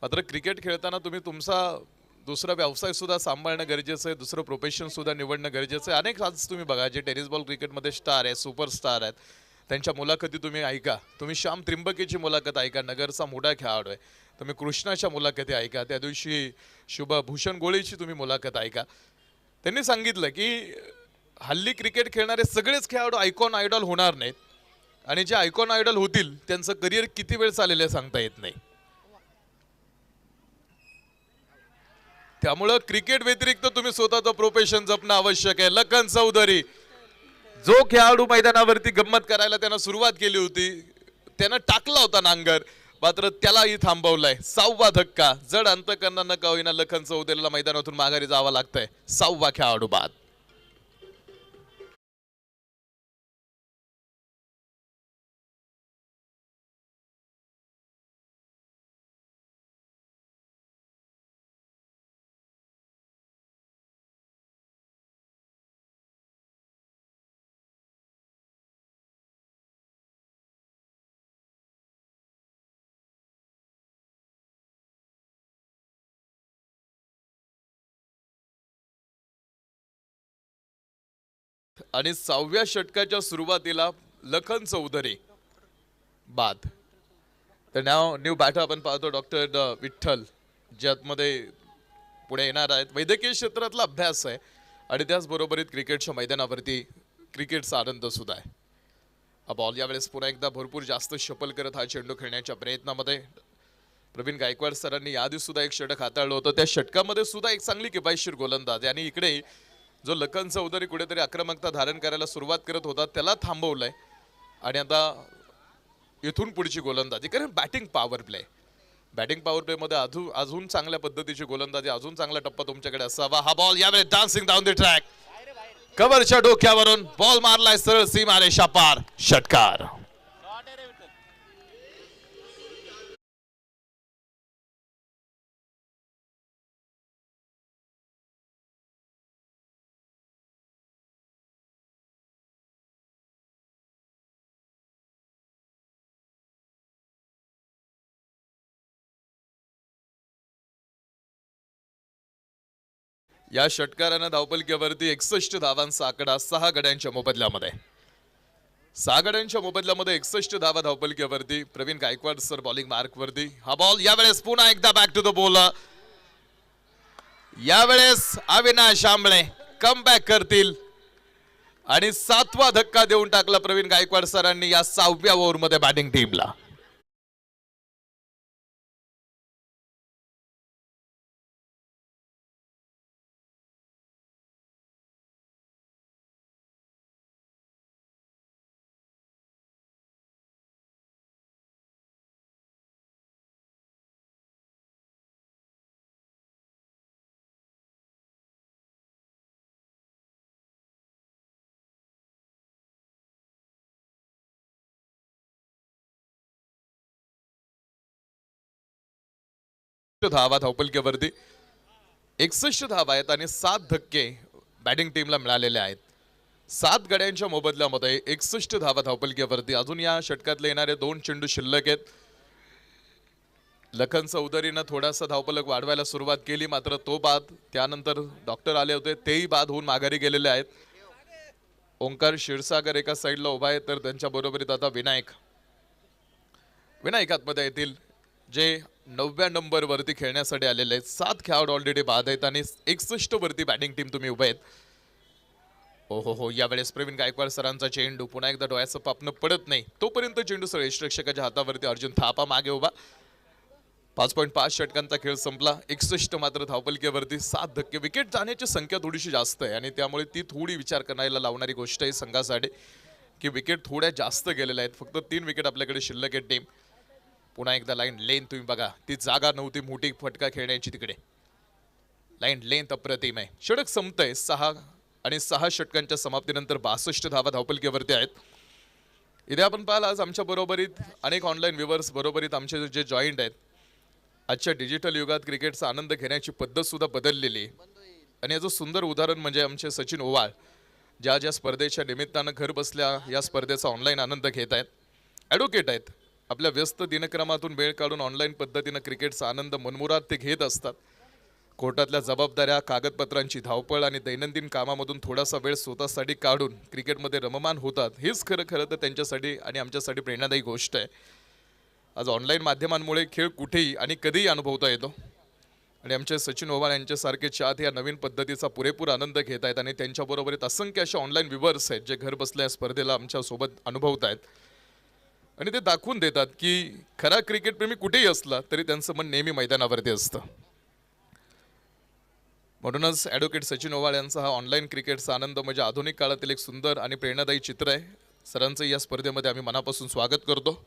मात्र क्रिकेट खेळताना तुम्ही तुमचा दुसरा व्यवसाय सुद्धा सांभाळणं गरजेचं आहे, दुसरं प्रोफेशन सुद्धा निवडणं गरजेचं आहे. अनेक आज तुम्ही बघा जे टेनिस बॉल क्रिकेटमध्ये स्टार आहे, सुपरस्टार आहेत, त्यांच्या मुलाखती तुम्ही ऐका. तुम्ही श्याम त्रिंबकेची मुलाखत ऐका, नगरचा मोठा खेळाडू आहे. तुम्ही कृष्णाच्या मुलाखती ऐका, त्या दिवशी शुभभूषण गोळेची तुम्ही मुलाखत ऐका. त्यांनी सांगितलं की हल्ली क्रिकेट खेळणारे सगळेच खेळाडू आयकॉन आयडॉल होणार नाहीत आणि जे आयकॉन आयडॉल होतील त्यांचं करिअर किती वेळ चालेल हे सांगता येत नाही. त्यामुळं क्रिकेट व्यतिरिक्त तुम्ही स्वतःचं प्रोफेशन जपणं आवश्यक आहे. लखन चौधरी जो खेळाडू मैदानावरती गंमत करायला त्यानं सुरुवात केली होती, त्यानं टाकला होता नांगर, मात्र त्यालाही थांबवलाय. 6वा धक्का. जड अंतकरणानं का होईना लखन चौधरीला मैदानातून माघारी जावं लागतंय. 6वा खेळाडू बाद. आणि 6व्या षटकाच्या सुरुवातीला लखन चौधरी बाद. तर न्यू बॅटर आपण पाहतो डॉक्टर विठ्ठल, ज्यामध्ये पुढे येणार आहेत. वैद्यकीय क्षेत्रातला अभ्यास आहे आणि त्याचबरोबरीत क्रिकेटच्या मैदानावरती क्रिकेटचा आनंद सुद्धा आहे. हा बॉल यावेळेस पुन्हा एकदा भरपूर जास्त शफल करत हा चेंडू खेळण्याच्या प्रयत्नामध्ये प्रवीण गायकवाड सरांनी याआधी सुद्धा एक षटक हाताळलं होतं. त्या षटकामध्ये सुद्धा एक चांगली किफायतशीर गोलंदाज आणि इकडे जो लखन चौधरी कुठेतरी आक्रमकता धारण करायला सुरुवात करत होता त्याला थांबवलंय आणि आता इथून पुढची गोलंदाजी, कारण batting power play, batting power play मध्ये अजून चांगल्या पद्धतीची गोलंदाजी, अजून चांगला टप्पा तुमच्याकडे असावा. हा बॉल यावेळी डान्सिंग डाऊन द ट्रॅक, कव्हरच्या डोक्यावरून बॉल मारलाय सरळ सीमारेषा पार. षटकार. या षटकारानं धावपलकीवरती 61 धावांचा आकडा 6 गड्यांच्या मोबदल्यामध्ये. 6 गड्यांच्या मोबदल्यामध्ये 61 धावा धावपलकीवरती. Pravin Gaikwad sir bowling mark वरती. हा बॉल यावेळेस पुन्हा एकदा बॅक टू द बॉलर. यावेळेस अविनाश आंबळे कम बॅक करतील आणि 7वा धक्का देऊन टाकला प्रवीण गायकवाड सरांनी या 6व्या ओव्हरमध्ये बॅटिंग टीमला. धावा धावपलकीवरती 61 धावा आहेत आणि 7 धक्के बॅटिंग टीमला मिळालेले आहेत. 7 गड्यांच्या मोबदल्यामध्ये 61 धावा धावपलकीवरती. अजून या षटकातले येणारे 2 चेंडू शिल्लक आहेत. लखन चौधरीनं थोडासा धावपलक वाढवायला सुरुवात केली, मात्र तो बाद त्यानंतर डॉक्टर आले होते, तेही बाद होऊन माघारी गेलेले आहेत. ओंकार क्षीरसागर एका साईडला उभा आहे, तर त्यांच्या बरोबरीत आता विनायक आतमध्ये येतील, जे 9व्या नंबर वरती खेळण्यासाठी आलेले आहेत. 7 खेळाडू ऑलरेडी बाद आहेत आणि 61 वरती बॅटिंग टीम तुम्ही उभे आहेत. हो यावेळेस प्रवीण गायकवाड सरांचा चेंडू पुन्हा एकदा डोळ्याचं पापणं पडत नाही तोपर्यंत चेंडू सरेश रक्षकाच्या हातावरती. अर्जुन थापा मागे उभा. 5.5 षटकांचा खेळ संपला. 61 मात्र धावपलकीवरती. 7 धक्के. विकेट जाण्याची संख्या थोडीशी जास्त आहे आणि त्यामुळे ती थोडी विचार करायला लावणारी गोष्ट आहे संघासाठी की विकेट थोड्या जास्त गेलेल्या आहेत. फक्त 3 विकेट आपल्याकडे शिल्लक आहेत. टीम पुन्हा एकदा लाईन लेन तुम्ही बघा, ती जागा नव्हती मोठी फटका खेळण्याची. तिकडे लाईन लेंथ अप्रतिम आहे. षटक संपतंय. 6 षटकांच्या समाप्तीनंतर 62 धावा धावपलकीवरती आहेत. इथे आपण पाहाल आज आमच्या बरोबरीत अनेक ऑनलाईन व्ह्युअर्स बरोबरीत आमचे जे जॉईंट आहेत. आजच्या डिजिटल युगात क्रिकेटचा आनंद घेण्याची पद्धत सुद्धा बदललेली आणि याचं सुंदर उदाहरण म्हणजे आमचे सचिन ओवाळ, ज्या स्पर्धेच्या निमित्तानं घर बसल्या या स्पर्धेचा ऑनलाईन आनंद घेत आहेत. ॲडव्होकेट आहेत. आपल्या व्यस्त दिनक्रमातून वेळ काढून ऑनलाईन पद्धतीनं क्रिकेटचा आनंद मनमुराद ते घेत असतात. कोर्टातल्या जबाबदाऱ्या, कागदपत्रांची धावपळ आणि दैनंदिन कामामधून थोडासा वेळ स्वतःसाठी काढून क्रिकेटमध्ये रममान होतात. हेच खरं तर त्यांच्यासाठी आणि आमच्यासाठी प्रेरणादायी गोष्ट आहे. आज ऑनलाईन माध्यमांमुळे खेळ कुठेही आणि कधीही अनुभवता येतो आणि आमचे सचिन ओवाळ यांच्यासारखे चाहत या नवीन पद्धतीचा पुरेपूर आनंद घेत आहेत आणि त्यांच्याबरोबरीत असंख्य असे ऑनलाईन व्ह्युअर्स आहेत जे घर बसल्या स्पर्धेला आमच्यासोबत अनुभवत आहेत आणि ते दाखवून देतात की खरा क्रिकेटप्रेमी कुठेही असला तरी त्यांचं मन नेहमी मैदानावरती असतं. म्हणूनच ॲडव्होकेट सचिन ओवाळ यांचा हा ऑनलाईन क्रिकेटचा आनंद म्हणजे आधुनिक काळातील एक सुंदर आणि प्रेरणादायी चित्र आहे. सरांचं या स्पर्धेमध्ये आम्ही मनापासून स्वागत करतो.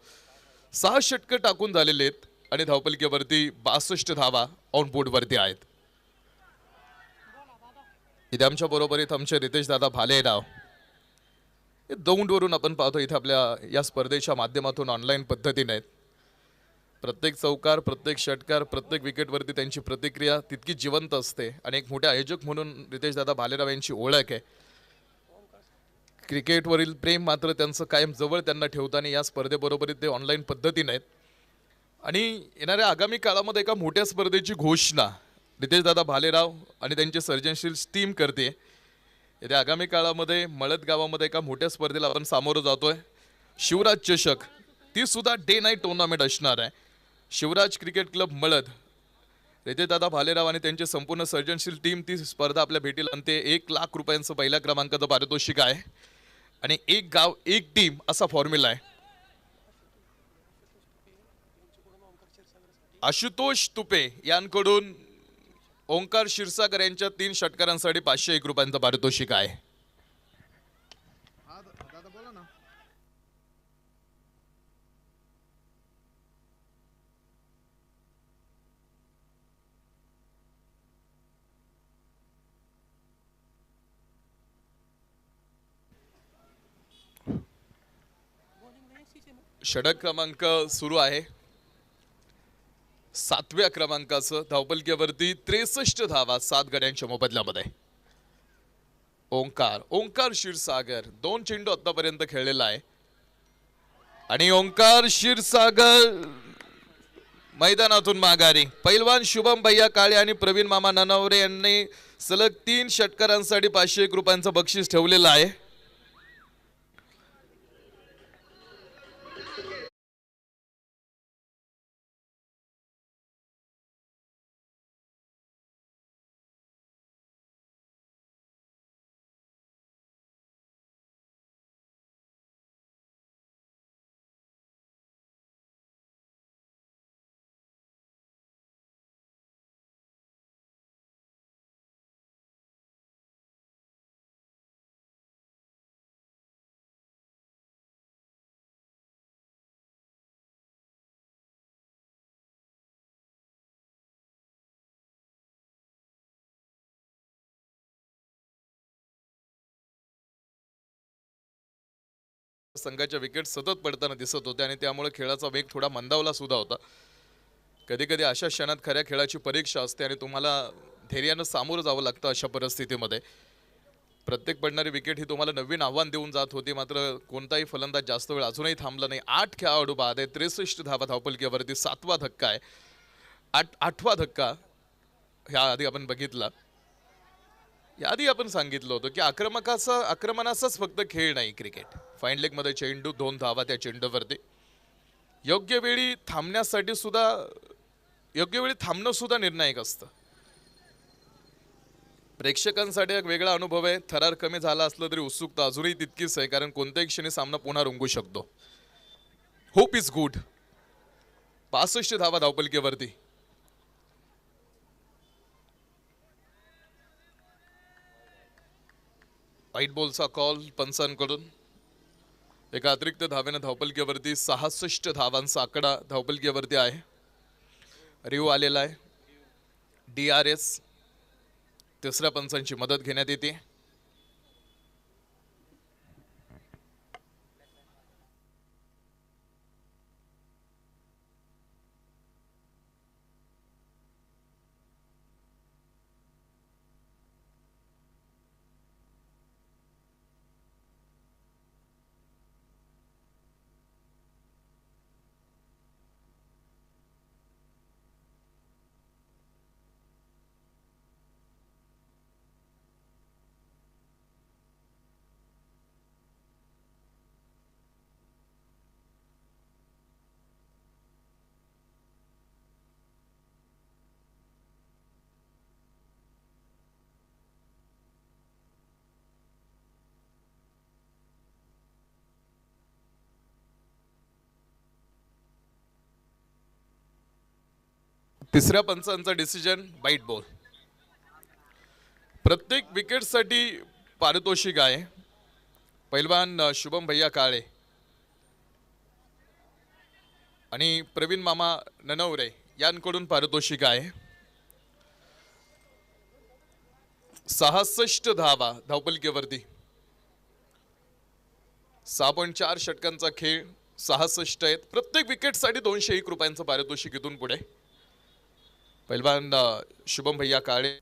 6 षटकं टाकून झालेले आहेत आणि धावपलकीवरती 62 धावा ऑन बोर्डवरती आहेत. इथे आमच्या बरोबरीत आमचे रितेश दादा भालेराव. दौंडवरून आपण पाहतो इथे आपल्या या स्पर्धेच्या माध्यमातून ऑनलाईन पद्धतीने आहेत. प्रत्येक चौकार, प्रत्येक षटकार, प्रत्येक विकेटवरती त्यांची प्रतिक्रिया तितकी जिवंत असते आणि एक मोठे आयोजक म्हणून रितेश दादा भालेराव यांची ओळख आहे. क्रिकेटवरील प्रेम मात्र त्यांचं कायम जवळ त्यांना ठेवताना या स्पर्धेबरोबरीत ते ऑनलाईन पद्धतीने आहेत आणि येणाऱ्या आगामी काळामध्ये एका मोठ्या स्पर्धेची घोषणा रितेश दादा भालेराव आणि त्यांची सर्जनशील टीम करते. येत्या आगामी काळामध्ये मळद गावामध्ये एका मोठ्या स्पर्धेला आपण सामोरं जातोय. शिवराज चषक, ती सुद्धा डे नाईट टुर्नामेंट असणार आहे. शिवराज क्रिकेट क्लब मळद, रितेश दादा भालेराव आणि त्यांची संपूर्ण सर्जनशील टीम ती स्पर्धा आपल्या भेटीला आणते. 1 लाख रुपयांचं पहिल्या क्रमांकाचं पारितोषिक आहे आणि एक गाव एक टीम असा फॉर्म्युला आहे. आशुतोष तुपे यांकडून ओंकार क्षीरसागर यांच्या 3 षटकारांसाठी 501 रुपयांचं पारितोषिक आहे. षटक क्रमांक सुरू आहे. 7व्या क्रमांकाचं धावपलकीवरती 63 धावा 7 गड्यांच्या मोबदल्यामध्ये. ओंकार क्षीरसागर 2 चेंडू आतापर्यंत खेळलेला आहे आणि ओंकार क्षीरसागर मैदानातून माघारी. पैलवान शुभम भैया काळे आणि प्रवीण मामा ननावरे यांनी सलग 3 षटकारांसाठी 501 रुपयांचं बक्षीस ठेवलेलं आहे. संघाच्या विकेट सतत पडताना दिसत होते आणि त्यामुळे खेळाचा वेग थोडा मंदावला सुद्धा होता. कधी कधी अशा क्षणात खऱ्या खेळाची परीक्षा असते आणि तुम्हाला धैर्यानं सामोरं जावं लागतं अशा परिस्थितीमध्ये. प्रत्येक पडणारी विकेट ही तुम्हाला नवीन आव्हान देऊन जात होती, मात्र कोणताही फलंदाज जास्त वेळ अजूनही थांबला नाही. 8 खेळाडू बाद आहे, 63 धावा धावपलकीवरती. 7वा धक्का आहे. 8वा धक्का ह्या आधी आपण बघितला. याआधी आपण सांगितलं होतं की आक्रमणाचाच फक्त खेळ नाही क्रिकेट. फाईन लेगमध्ये चेंडू, 2 धावा त्या चेंडूवरती. योग्य वेळी थांबणं सुद्धा निर्णायक असतं. प्रेक्षकांसाठी एक वेगळा अनुभव आहे. थरार कमी झाला असलं तरी उत्सुकता अजूनही तितकीच आहे, कारण कोणत्याही क्षणी सामना पुन्हा रंगू शकतो. Hope is good. 65 धावा धावपलकीवरती. व्हाईट बॉलचा कॉल पंचांकडून. एका अतिरिक्त धावेनं धावपलकीवरती 66 धावांचा आकडा धावपलकीवरती आहे. रिव्ह आलेला आहे. DRS तिसऱ्या पंचांची मदत घेण्यात येते. तिसऱ्या पंचांचा डिसिजन व्हाईट बॉल. प्रत्येक विकेटसाठी पारितोषिक आहे. पैलवान शुभम भैया काळे आणि प्रवीण मामा ननवरे यांकडून पारितोषिक आहे. 66 धावा धावपलकीवरती. 6.4 षटकांचा खेळ. 66 आहेत. प्रत्येक विकेटसाठी 201 रुपयांचं पारितोषिक इथून पुढे. पैलवान शुभम भैया काळे.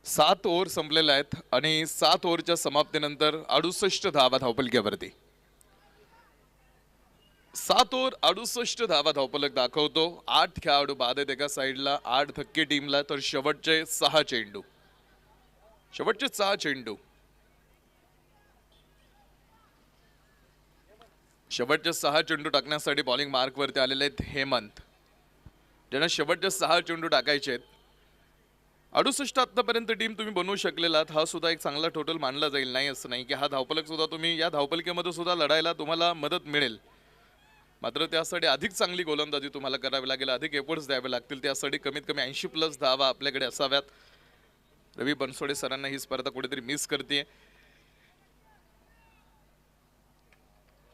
सात ओव्हर संपलेल्या आहेत आणि 7 ओव्हरच्या समाप्तीनंतर 68 धावा धावपलकीवरती. 7 ओव्हर 68 धावा धावपलक दाखवतो. 8 खेळाडू बाद आहेत एका साईडला, 8 धक्के टीमला, तर शेवटचे 6 चेंडू. शेवटचे 6 चेंडू टाकण्यासाठी बॉलिंग मार्क वरती आलेले आहेत हेमंत, ज्यांना शेवटचे 6 चेंडू टाकायचे आहेत. 68 आतापर्यंत टीम तुम्ही बनवू शकलेला हा सुद्धा एक चांगला टोटल मानला जाईल. नाही असं नाही की हा धावपलक सुद्धा तुम्ही या धावपलकीमध्ये सुद्धा लढायला तुम्हाला मदत मिळेल, मात्र त्यासाठी अधिक चांगली गोलंदाजी तुम्हाला करावी लागेल, अधिक एफर्ट्स द्यावे लागतील. त्यासाठी कमीत कमी 80+ धावा आपल्याकडे असाव्यात. रवी बनसोडे सरांना ही स्पर्धा कुठेतरी मिस करते.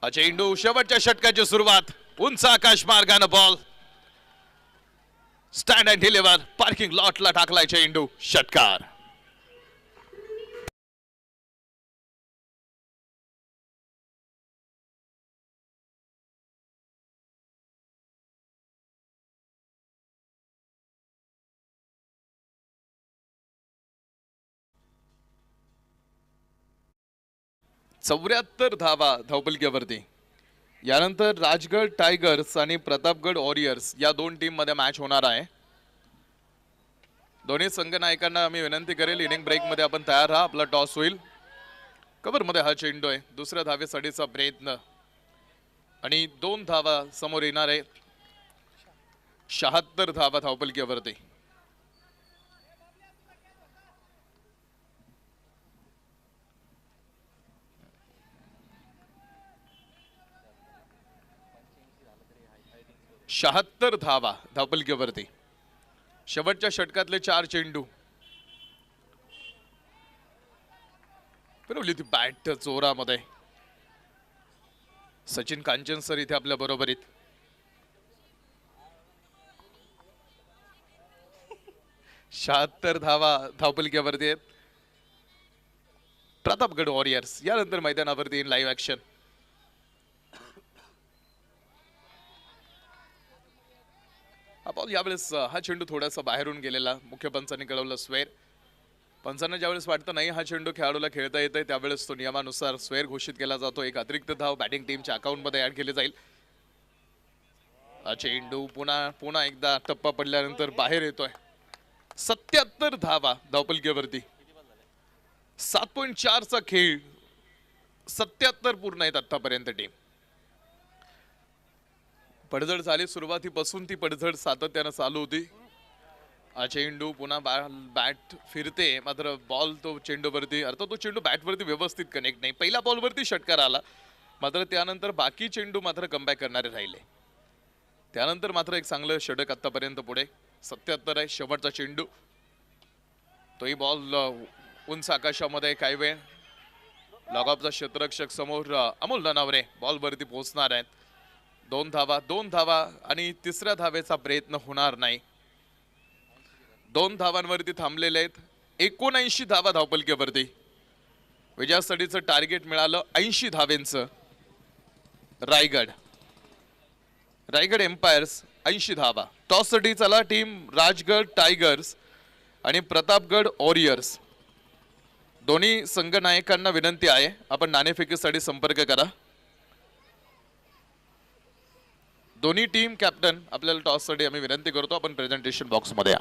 चेंडू, शेवटच्या षटकाची सुरुवात, उंच आकाश मार्गाने ball stand and deliver, parking लॉटला टाकलाय चेंडू, षटकार. चौऱ्याहत्तर धावा धावपलकीवरती. यानंतर राजगड टायगर्स आणि प्रतापगड वॉरियर्स या दोन टीम मध्ये मॅच होणार आहे. दोन्ही संघ नायकांना आम्ही विनंती करेल, इनिंग ब्रेक मध्ये आपण तयार राहा. आपला टॉस होईल. कव्हर मध्ये हा चेंडू आहे. दुसऱ्या धावेसाठीचा प्रयत्न आणि 2 धावा समोर येणार आहे. 76 धावा धावपलकीवरती. शहात्तर धावा धावपलकीवरती. शेवटच्या षटकातले 4 चेंडू. फिरवली ती बॅट जोरामध्ये. सचिन कांचन सर इथे आपल्या बरोबरीत. शहात्तर धावा धावपलकीवरती आहेत. प्रतापगड वॉरियर्स यानंतर मैदानावरती इन लाईव्ह ऍक्शन. यावेळेस हा चेंडू थोडासा बाहेरून गेलेला. मुख्य पंचांनी कळवलं स्वेर. पंचांना ज्यावेळेस वाटतं नाही हा चेंडू खेळाडूला खेळता येतोय त्यावेळेस तो नियमानुसार स्वेर घोषित केला जातो. एक अतिरिक्त धाव बॅटिंग टीमच्या अकाउंट मध्ये ऍड केली जाईल. हा चेंडू पुन्हा एकदा टप्पा पडल्यानंतर बाहेर येतोय. 77 धावा धावपलकीवरती. 7.4 चा खेळ. 77 पूर्ण आहेत आतापर्यंत टीम. पडझड झाली सुरुवातीपासून. ती पडझड सातत्यानं चालू होती. हा चेंडू पुन्हा बॅट फिरते मात्र बॉल तो चेंडूवरती अर्थात तो चेंडू बॅटवरती व्यवस्थित कनेक्ट नाही. पहिल्या बॉलवरती षटकार आला मात्र त्यानंतर बाकी चेंडू मात्र कमबॅक करणारे राहिले. त्यानंतर मात्र एक चांगलं षटक आतापर्यंत पुढे. 77 आहे शेवटचा चेंडू. तोही बॉल उंच आकाशामध्ये काही वेळ. लॉगऑफचा क्षेत्ररक्षक समोर अमोल ननावरे बॉलवरती पोहोचणार आहेत. 2 धावा आणि तिसऱ्या धावेचा प्रयत्न होणार नाही. 2 धावांवरती थांबलेले आहेत. 79 धावा धावपलकीवरती. विजयासाठीचं टार्गेट मिळालं 80 धावेंचं. रायगड एम्पायर्स 80 धावा. टॉससाठी चला टीम राजगड टायगर्स आणि प्रतापगड वॉरियर्स. दोन्ही संघ नायकांना विनंती आहे आपण नाणेफेकीसाठी संपर्क करा. दोन्ही टीम कॅप्टन आपल्याला टॉससाठी आम्ही विनंती करतो आपण प्रेझेंटेशन बॉक्समध्ये या.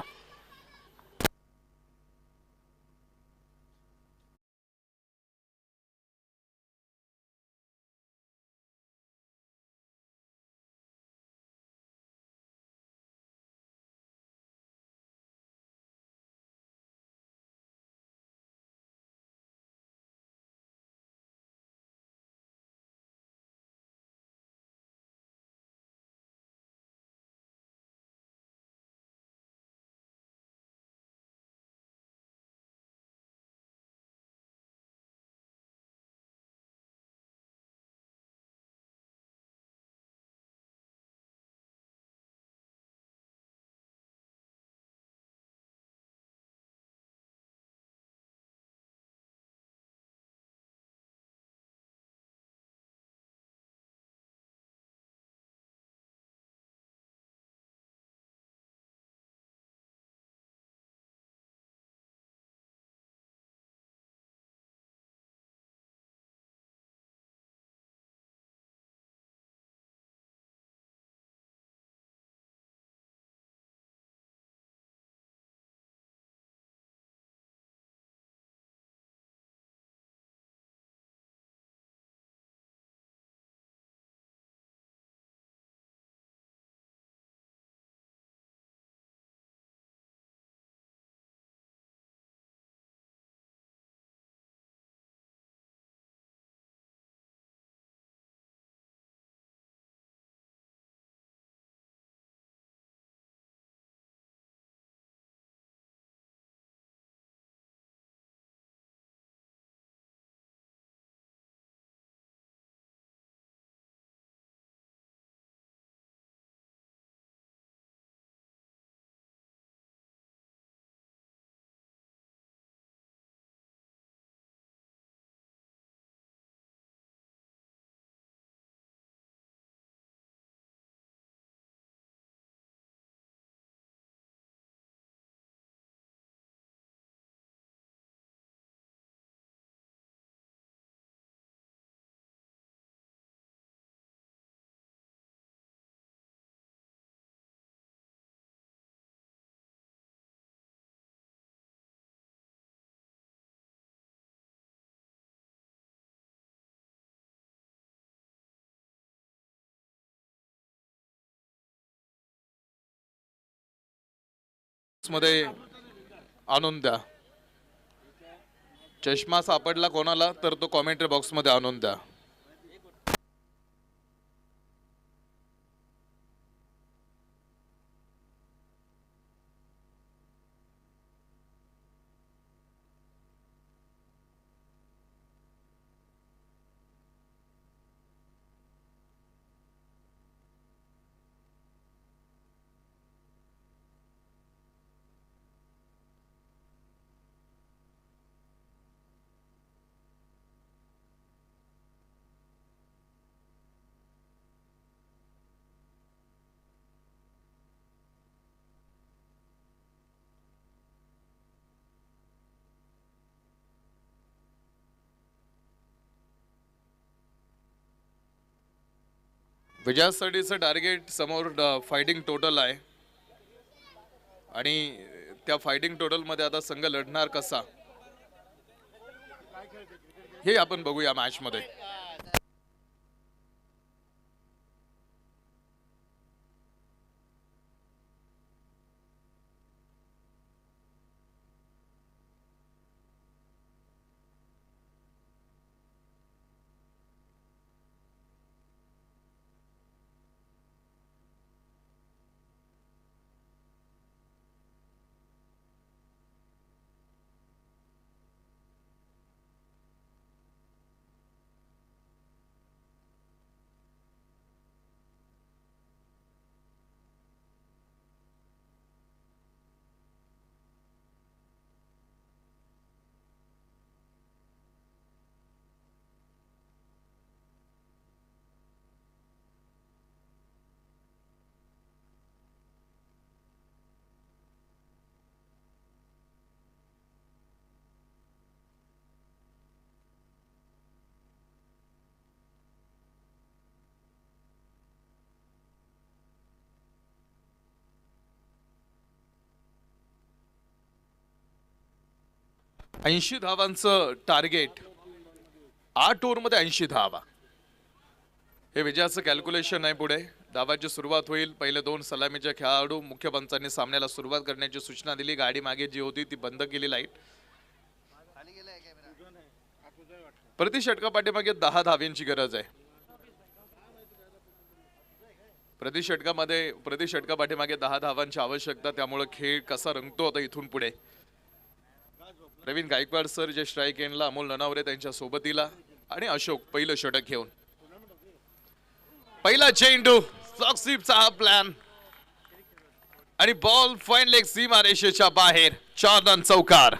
मध्ये आणून द्या. चष्मा सापडला कोणाला तर तो कॉमेंट्री बॉक्स मध्ये आणून द्या. विजयासाठीचं टार्गेट समोर फायटिंग टोटल आहे आणि त्या फायटिंग टोटल मध्ये आता संघ लढणार कसा हे आपण बघूया मॅच मध्ये. ऐंशी धावांचं टार्गेट, 8 ओव्हरमध्ये 80 धावा, हे विजयाचं कॅल्क्युलेशन आहे. पुढे धावाची सुरुवात होईल. पहिले 2 सलामीचे खेळाडू, मुख्य पंचांनी सामन्याला सुरुवात करण्याची सूचना दिली. गाडी मागे जी होती ती बंद केली लाईट. प्रति षटका पाठीमागे 10 धावांची गरज आहे. प्रति षटका पाठीमागे 10 धावांची आवश्यकता. त्यामुळे खेळ कसा रंगतो आता इथून पुढे. प्रवीण गायकवाड सर जे स्ट्राईक एंडला, अमोल ननावरे त्यांच्या सोबतीला आणि अशोक पहिलं षटक घेऊन. पहिला चेंडू, फ्लॉक स्वीपचा हा प्लॅन आणि बॉल फाईन लेग सीमारेषेच्या बाहेर. 4 रन चौकार.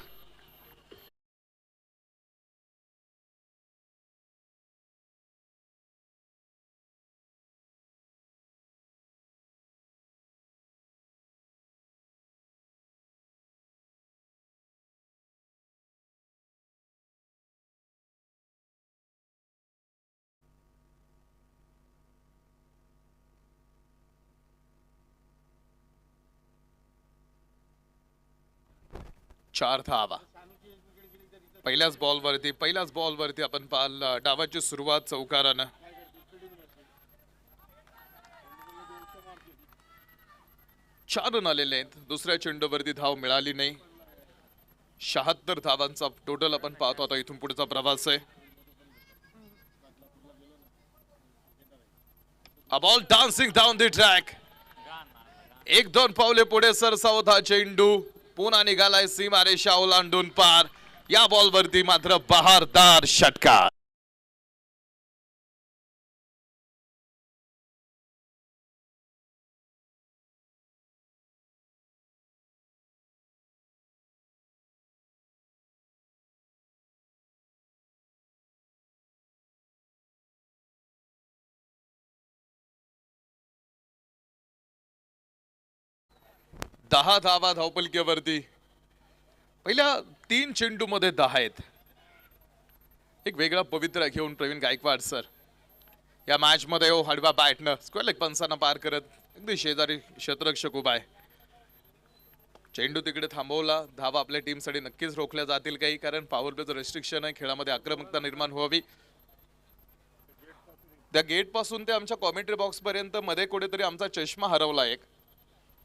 चार धावा पहिल्याच बॉलवरती आपण पाहिलं. डावाची सुरुवात चौकारानं. चार रन आलेले आहेत. दुसऱ्या चेंडूवरती धाव मिळाली नाही. 76 धावांचा टोटल आपण पाहतो. आता इथून पुढचा प्रवास आहे. A ball dancing down the track. 1-2 पावले पुढे सरसावत हा चेंडू पुन्हा निघालाय सीमारेषा ओलांडून पार. या बॉलवरती मात्र बहारदार षटकार. दहा धावा धावपलकेवरती. पहिल्या 3 चेंडू मध्ये 10 आहेत. एक वेगळा पवित्रा घेऊन प्रवीण गायकवाड सर या मॅच मध्ये हडवा बॅटनं स्क्वेअर लेग पंचांना पार करत अगदी शेजारी क्षेत्ररक्षक उभा आहे. चेंडू तिकडे थांबवला. धावा आपल्या टीमसाठी नक्कीच रोखल्या जातील काही, कारण पॉवर प्लेचं रेस्ट्रिक्शन आहे. खेळामध्ये आक्रमकता निर्माण व्हावी. त्या गेट पासून ते आमच्या कॉमेंट्री बॉक्स पर्यंत मध्ये कुठेतरी आमचा चष्मा हरवला एक.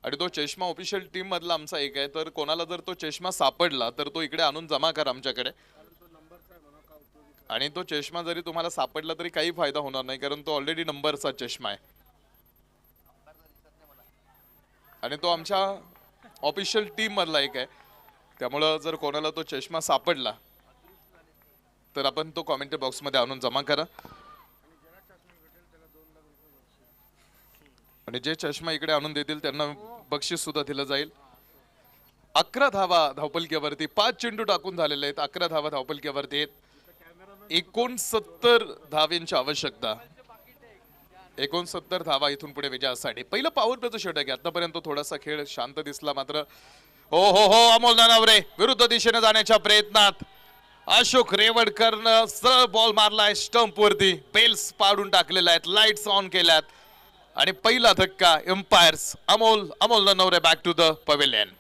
आणि तो चष्मा ऑफिशियल टीम मधला आमचा एक आहे, तर कोणाला जर तो चष्मा सापडला तर तो इकडे आणून जमा करा आमच्याकडे. आणि तो चष्मा जरी तुम्हाला सापडला तरी काही फायदा होणार नाही, कारण तो ऑलरेडी नंबरचा चष्मा आहे आणि तो आमच्या ऑफिशियल टीम मधला एक आहे. त्यामुळं जर कोणाला तो चष्मा सापडला तर आपण तो कॉमेंट बॉक्समध्ये आणून जमा करा. आणि जे चष्मा इकडे आणून देतील त्यांना बक्षीस सुद्धा दिलं जाईल. 11 धावा धावपलकीवरती, 5 चेंडू टाकून झालेले आहेत. 11 धावा धावपलकीवरती आहेत. 69 धावेंची आवश्यकता. 69 धावा इथून पुढे विजयासाठी. पहिलं पॉवर प्लेचं षटक आहे. आतापर्यंत थोडासा खेळ शांत दिसला, मात्र हो हो हो अमोल नानावरे विरुद्ध दिशेने जाण्याच्या प्रयत्नात अशोक रेवडकरनं सरळ बॉल मारलाय स्टंप वरती. बेल्स पाडून टाकलेल्या आहेत, लाईट्स ऑन केल्यात आणि पहिला धक्का umpires. Amol Nanaware back to the pavilion.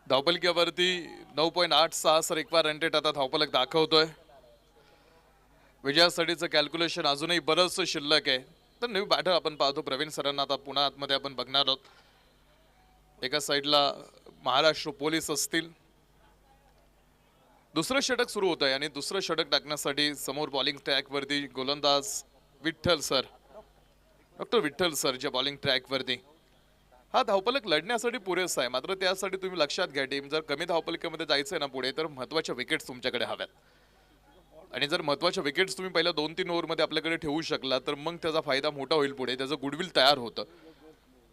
धावपलकीवरती 9.86 एकवा रन रेट आता धावपलक दाखवतोय. विजयासाठीचं कॅल्क्युलेशन अजूनही बरंच शिल्लक आहे. तर न्यू बॅटर आपण पाहतो प्रवीण सरांना आता पुन्हा आतमध्ये आपण बघणार आहोत. एका साईडला महाराष्ट्र पोलीस असतील. दुसरं षटक सुरू होत आहे आणि दुसरं षटक टाकण्यासाठी समोर बॉलिंग ट्रॅक वरती गोलंदाज Vitthal sir, doctor Vitthal sir जे बॉलिंग ट्रॅक वरती. हा धावपलक लढण्यासाठी पुरेसा आहे, मात्र त्यासाठी तुम्ही लक्षात घ्या टीम जर कमी धावपलकीमध्ये जायचंय ना पुढे तर महत्वाच्या विकेट्स तुमच्याकडे हव्यात. आणि जर महत्वाच्या विकेट्स तुम्ही पहिल्या 2-3 ओव्हरमध्ये आपल्याकडे ठेवू शकला तर मग त्याचा फायदा मोठा होईल. पुढे त्याचं गुडविल तयार होतं.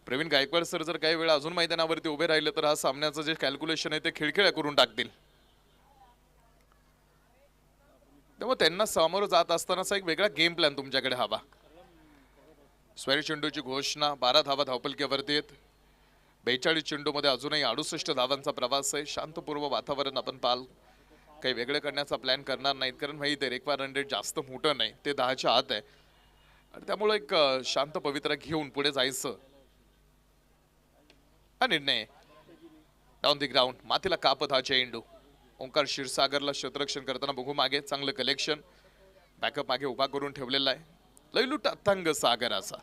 प्रवीण गायकवाड सर जर काही वेळा अजून मैदानावरती उभे राहिले तर हा सामन्याचं जे कॅल्क्युलेशन आहे ते खिळखिळ्या करून टाकतील. त्यामुळे त्यांना सामोरं जात असतानाचा एक वेगळा गेम प्लॅन तुमच्याकडे हवा. स्वैर चेंडूची घोषणा. 12 धावा धावपलकीवरती आहेत. 42 चेंडूमध्ये अजूनही 68 धावांचा प्रवास आहे. शांतपूर्व वातावरण आपण पाल काही वेगळं करण्याचा प्लॅन करणार नाहीत, कारण माहित आहे एकवा रन रेट जास्त मोठं नाही, ते 10च्या आत आहे आणि त्यामुळे एक शांत पवित्रा घेऊन पुढे जायचं हा निर्णय. डाऊन दी ग्राउंड मातीला कापत हा चेंडू. ओंकार क्षीरसागरला क्षेत्ररक्षण करताना बघू मागे चांगलं कलेक्शन. बॅकअप मागे उभा करून ठेवलेला आहे. लयलूट अथांग सागराचा.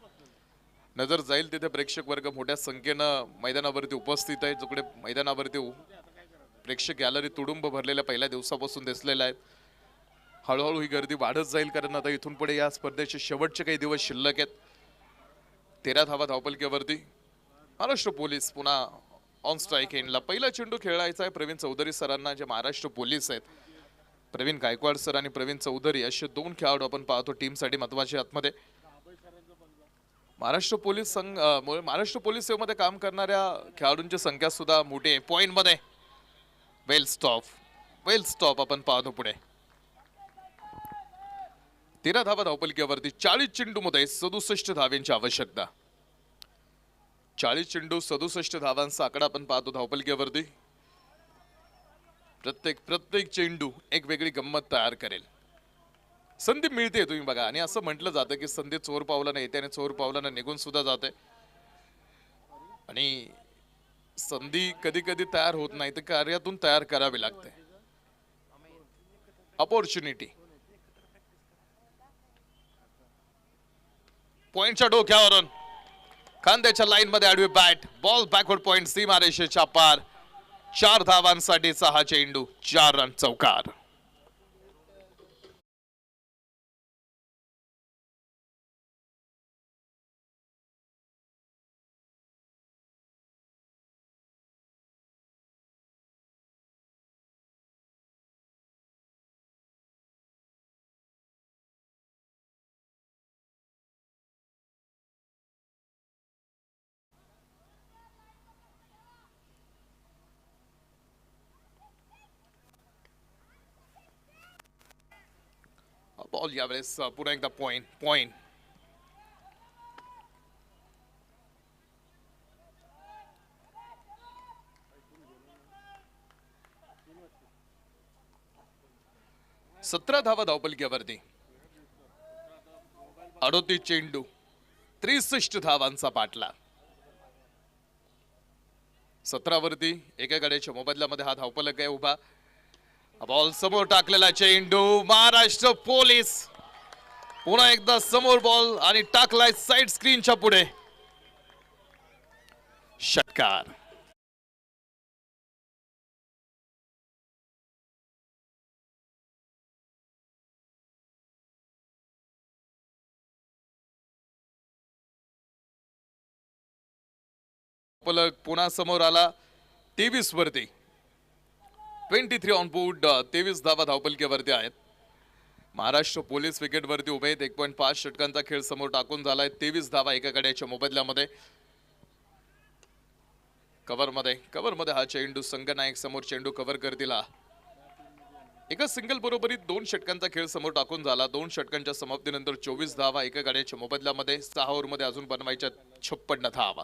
नजर जाईल तिथे प्रेक्षक वर्ग मोठ्या संख्येनं मैदानावरती उपस्थित आहे. जिकडे मैदानावरती प्रेक्षक गॅलरी तुडुंब भरलेल्या पहिल्या दिवसापासून दिसलेल्या आहेत. हळूहळू ही गर्दी वाढत जाईल, कारण आता इथून पुढे या स्पर्धेचे शेवटचे काही दिवस शिल्लक आहेत. 13 धावा धावपलकीवरती. महाराष्ट्र पोलीस पुन्हा ऑन स्ट्राईक एंडला. पहिला चेंडू खेळायचा आहे प्रवीण चौधरी सरांना, जे महाराष्ट्र पोलीस आहेत. प्रवीण गायकवाड सर आणि प्रवीण चौधरी असे 2 खेळाडू आपण पाहतो टीमसाठी महत्वाचे आतमध्ये. महाराष्ट्र पोलीस संघ महाराष्ट्र पोलीस सेवेमध्ये काम करणाऱ्या खेळाडूंची संख्या सुद्धा मोठी आहे. पॉइंट मध्ये वेल स्टॉप आपण पाहतो पुढे. 13 धावा धावपलकीवरती. 40 चेंडू मध्ये 67 धावांची आवश्यकता. 40 चेंडू 67 धावांचा आकडा आपण पाहतो धावपलकीवरती. प्रत्येक चेंडू एक वेगळी गंमत तयार करेल. संधी मिळते तुम्ही बघा, आणि असं म्हटलं जातं की संधी चोर पावलानं येते आणि चोर पावलानं निघून सुद्धा जाते. आणि संधी कधी कधी तयार होत नाही तर कार्यातून तयार करावी लागते. अपॉर्च्युनिटी. पॉइंटच्या डोक्यावरून खांद्याच्या लाईन मध्ये आडवी बॅट. बॉल बॅकवर्ड पॉइंट सीमारेषेच्या पार. 4 धावांसाठीचा हा चेंडू. 4 रन चौकार. बॉल यावेळेस पुन्हा एकदा पॉइंट पॉइंट. सतरा धावा धावपलकीवरती. 38 चेंडू 63 धावांचा पाठला. 17 वरती एका गाड्याच्या मोबदल्यामध्ये हा धावपलक आहे उभा. बॉल समोर टाकलेला चेंडू. महाराष्ट्र पोलीस पुन्हा एकदा समोर बॉल आणि टाकलाय साइड स्क्रीनच्या पुढे. षटकार. पलक पुन्हा समोर आला. 23 वरती 23 ऑन बोर्ड. 23 धावा धावपलकीवरती आहेत. महाराष्ट्र पोलीस विकेटवरती उभे आहेत. 1.5 षटकांचा खेळ समोर टाकून झालाय. 23 धावा एका गड्याच्या मोबदल्यामध्ये. कव्हरमध्ये हा चेंडू. संघनायक समोर चेंडू कव्हर करतील. एका सिंगल बरोबरीत 2 षटकांचा खेळ समोर टाकून झाला. 2 षटकांच्या समाप्तीनंतर 24 धावा एका गाड्याच्या मोबदल्यामध्ये. 6 ओव्हरमध्ये अजून बनवायच्या 56 धावा.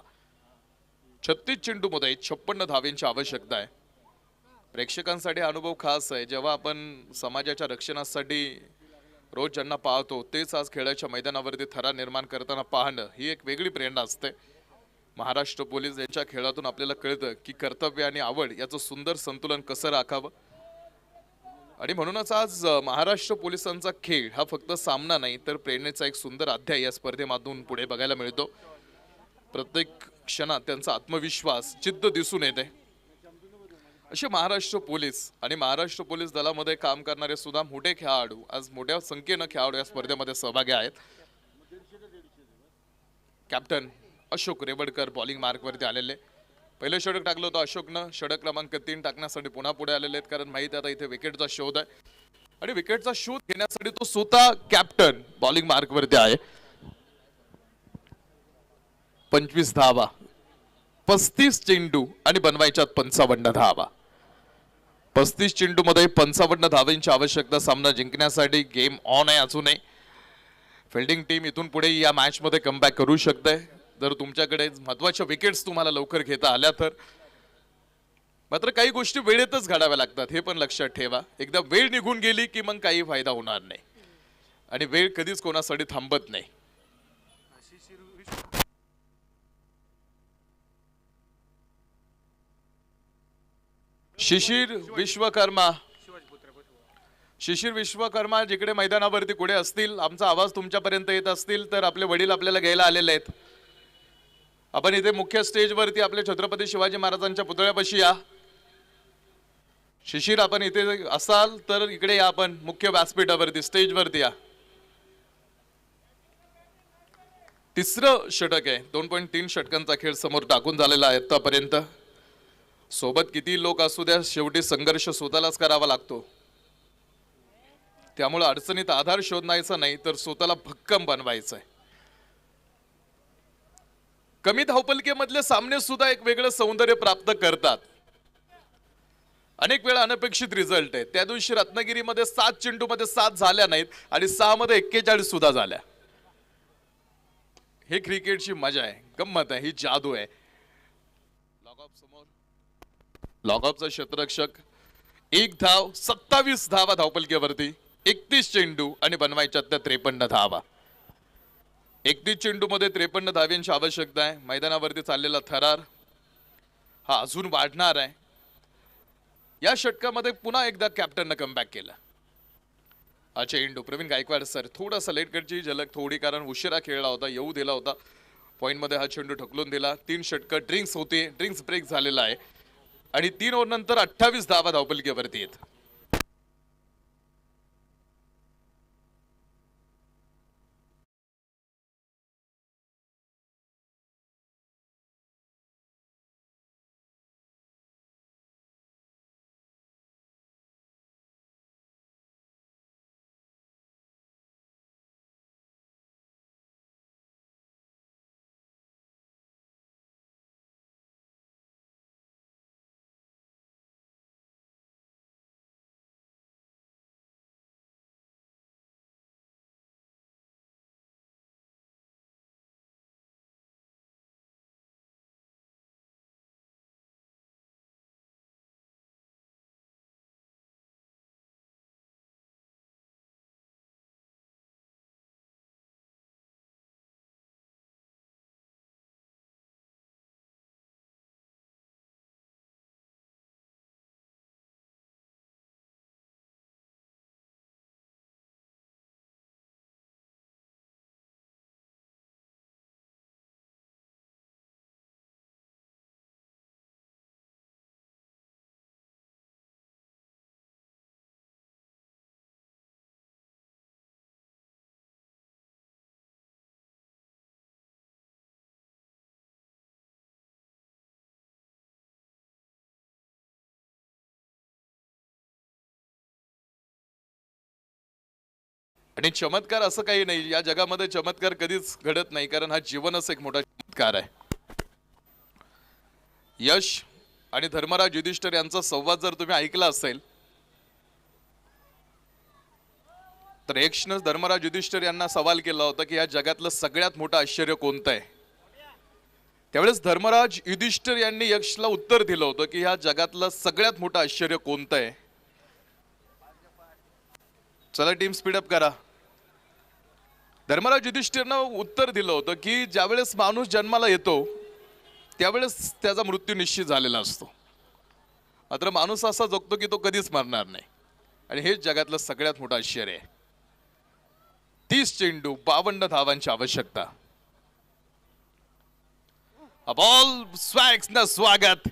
36 चेंडूमध्ये 56 धावेंची आवश्यकता आहे. प्रेक्षकांसाठी अनुभव खास आहे. जेव्हा आपण समाजाच्या रक्षणासाठी रोज ज्यांना पाहतो तेच आज खेळाच्या मैदानावरती थरा निर्माण करताना पाहणं ही एक वेगळी प्रेरणा असते. महाराष्ट्र पोलीस यांच्या खेळातून आपल्याला कळतं की कर्तव्य आणि आवड याचं सुंदर संतुलन कसं राखावं. आणि म्हणूनच आज महाराष्ट्र पोलिसांचा खेळ हा फक्त सामना नाही तर प्रेरणेचा एक सुंदर अध्याय या स्पर्धेमधून पुढे बघायला मिळतो. प्रत्येक क्षणात त्यांचा आत्मविश्वास जिद्द दिसून येते. असे महाराष्ट्र पोलीस आणि महाराष्ट्र पोलीस दलामध्ये काम करणारे सुद्धा मोठे खेळाडू आज मोठ्या संख्येनं खेळाडू या स्पर्धेमध्ये सहभागी आहेत. कॅप्टन अशोक रेवडकर बॉलिंग मार्कवरती आलेले. पहिलं षटक टाकलं होतं अशोकनं. षटक क्रमांक 3 टाकण्यासाठी पुन्हा पुढे आलेले आहेत कारण माहिती आता इथे विकेटचा शोध आहे आणि विकेटचा शोध घेण्यासाठी तो स्वतः कॅप्टन बॉलिंग मार्कवरती आहे. 25 धावा 35 चेंडू आणि बनवायच्यात 55 धावा. 35 चेंडूमध्ये 55 धावांची आवश्यकता सामना जिंकण्यासाठी. गेम ऑन आहे अजूनही. फिल्डिंग टीम इथून पुढे या मॅच मध्ये कमबॅक करू शकते जर तुमच्याकडे महत्वाच्या विकेट्स तुम्हाला लवकर घेता आल्या तर. मात्र काही गोष्टी वेळेतच घडाव्या लागतात हे पण लक्षात ठेवा. एकदा वेळ निघून गेली की मग काही फायदा होणार नाही आणि वेळ कधीच कोणासाठी थांबत नाही. शिशिर विश्वकर्मा जिकडे मैदानावरती कुठे असतील आमचा आवाज तुमच्यापर्यंत येत असतील तर आपले वडील आपल्याला घ्यायला आलेले आहेत. आपण इथे मुख्य स्टेजवरती आपले छत्रपती शिवाजी महाराजांच्या पुतळ्यापाशी या. शिशिर आपण इथे असाल तर इकडे या. आपण मुख्य व्यासपीठावरती स्टेजवरती या. तिसरं षटक आहे. 2.3 षटकांचा खेळ समोर टाकून झालेला आहे आतापर्यंत. सोबत किती लोक असू द्या शेवटी संघर्ष स्वतःलाच करावा लागतो. त्यामुळे अडचणीत आधार शोधण्याचा नाही तर स्वतःला भक्कम बनवायचं आहे. कमी धावपलकीमधले सामने सुद्धा एक वेगळं सौंदर्य प्राप्त करतात. अनेक वेळा अनपेक्षित रिझल्ट आहे. त्या दिवशी रत्नागिरीमध्ये 7 चेंडूमध्ये 7 झाल्या नाहीत आणि 6 मध्ये 41 सुद्धा झाल्या. हे क्रिकेटची मजा आहे, गंमत आहे, ही जादू आहे. लॉगऑफचा क्षेत्ररक्षक 1 धाव 27 धावा धावपलकीवरती. 31 चेंडू आणि बनवायच्या 53 धावा. 31 चेंडू मध्ये 53 धाव्यांची आवश्यकता आहे. मैदानावरती चाललेला थरार हा अजून वाढणार आहे. या षटकामध्ये पुन्हा एकदा कॅप्टननं कमबॅक केला. हा चेंडू प्रवीण गायकवाड सर थोडासा लेट कडची झलक थोडी कारण उशिरा खेळला होता, येऊ दिला होता. पॉइंट मध्ये हा चेंडू ढकलून दिला. 3 षटक ड्रिंक्स होते, ड्रिंक्स ब्रेक झालेला आहे आणि 3 ओव्हर नंतर 28 धावा धावपलकीवरती आहेत. आणि चमत्कार असं काही नाही, या जगामध्ये चमत्कार कधीच घडत नाही, कारण हा जीवनच एक मोठा चमत्कार आहे. यश आणि धर्मराज युधिष्ठिर यांचा संवाद जर तुम्ही ऐकला असेल तर यक्षनं धर्मराज युधिष्ठिर यांना सवाल केला होता की या जगातलं सगळ्यात मोठं आश्चर्य कोणतं आहे. त्यावेळेस धर्मराज युधिष्ठिर यांनी यक्षला उत्तर दिलं होतं की या जगातलं सगळ्यात मोठं आश्चर्य कोणतं आहे. चला टीम स्पीडअप करा. धर्मराज युधिष्ठिरनं उत्तर दिलं होतं की ज्यावेळेस माणूस जन्माला येतो त्यावेळेस त्याचा मृत्यू निश्चित झालेला असतो, मात्र माणूस असा जगतो की तो कधीच मरणार नाही. आणि हेच जगातलं सगळ्यात मोठं आश्चर्य आहे. 30 चेंडू 52 धावांची आवश्यकता. बॉल स्वॅक्स न स्वागत.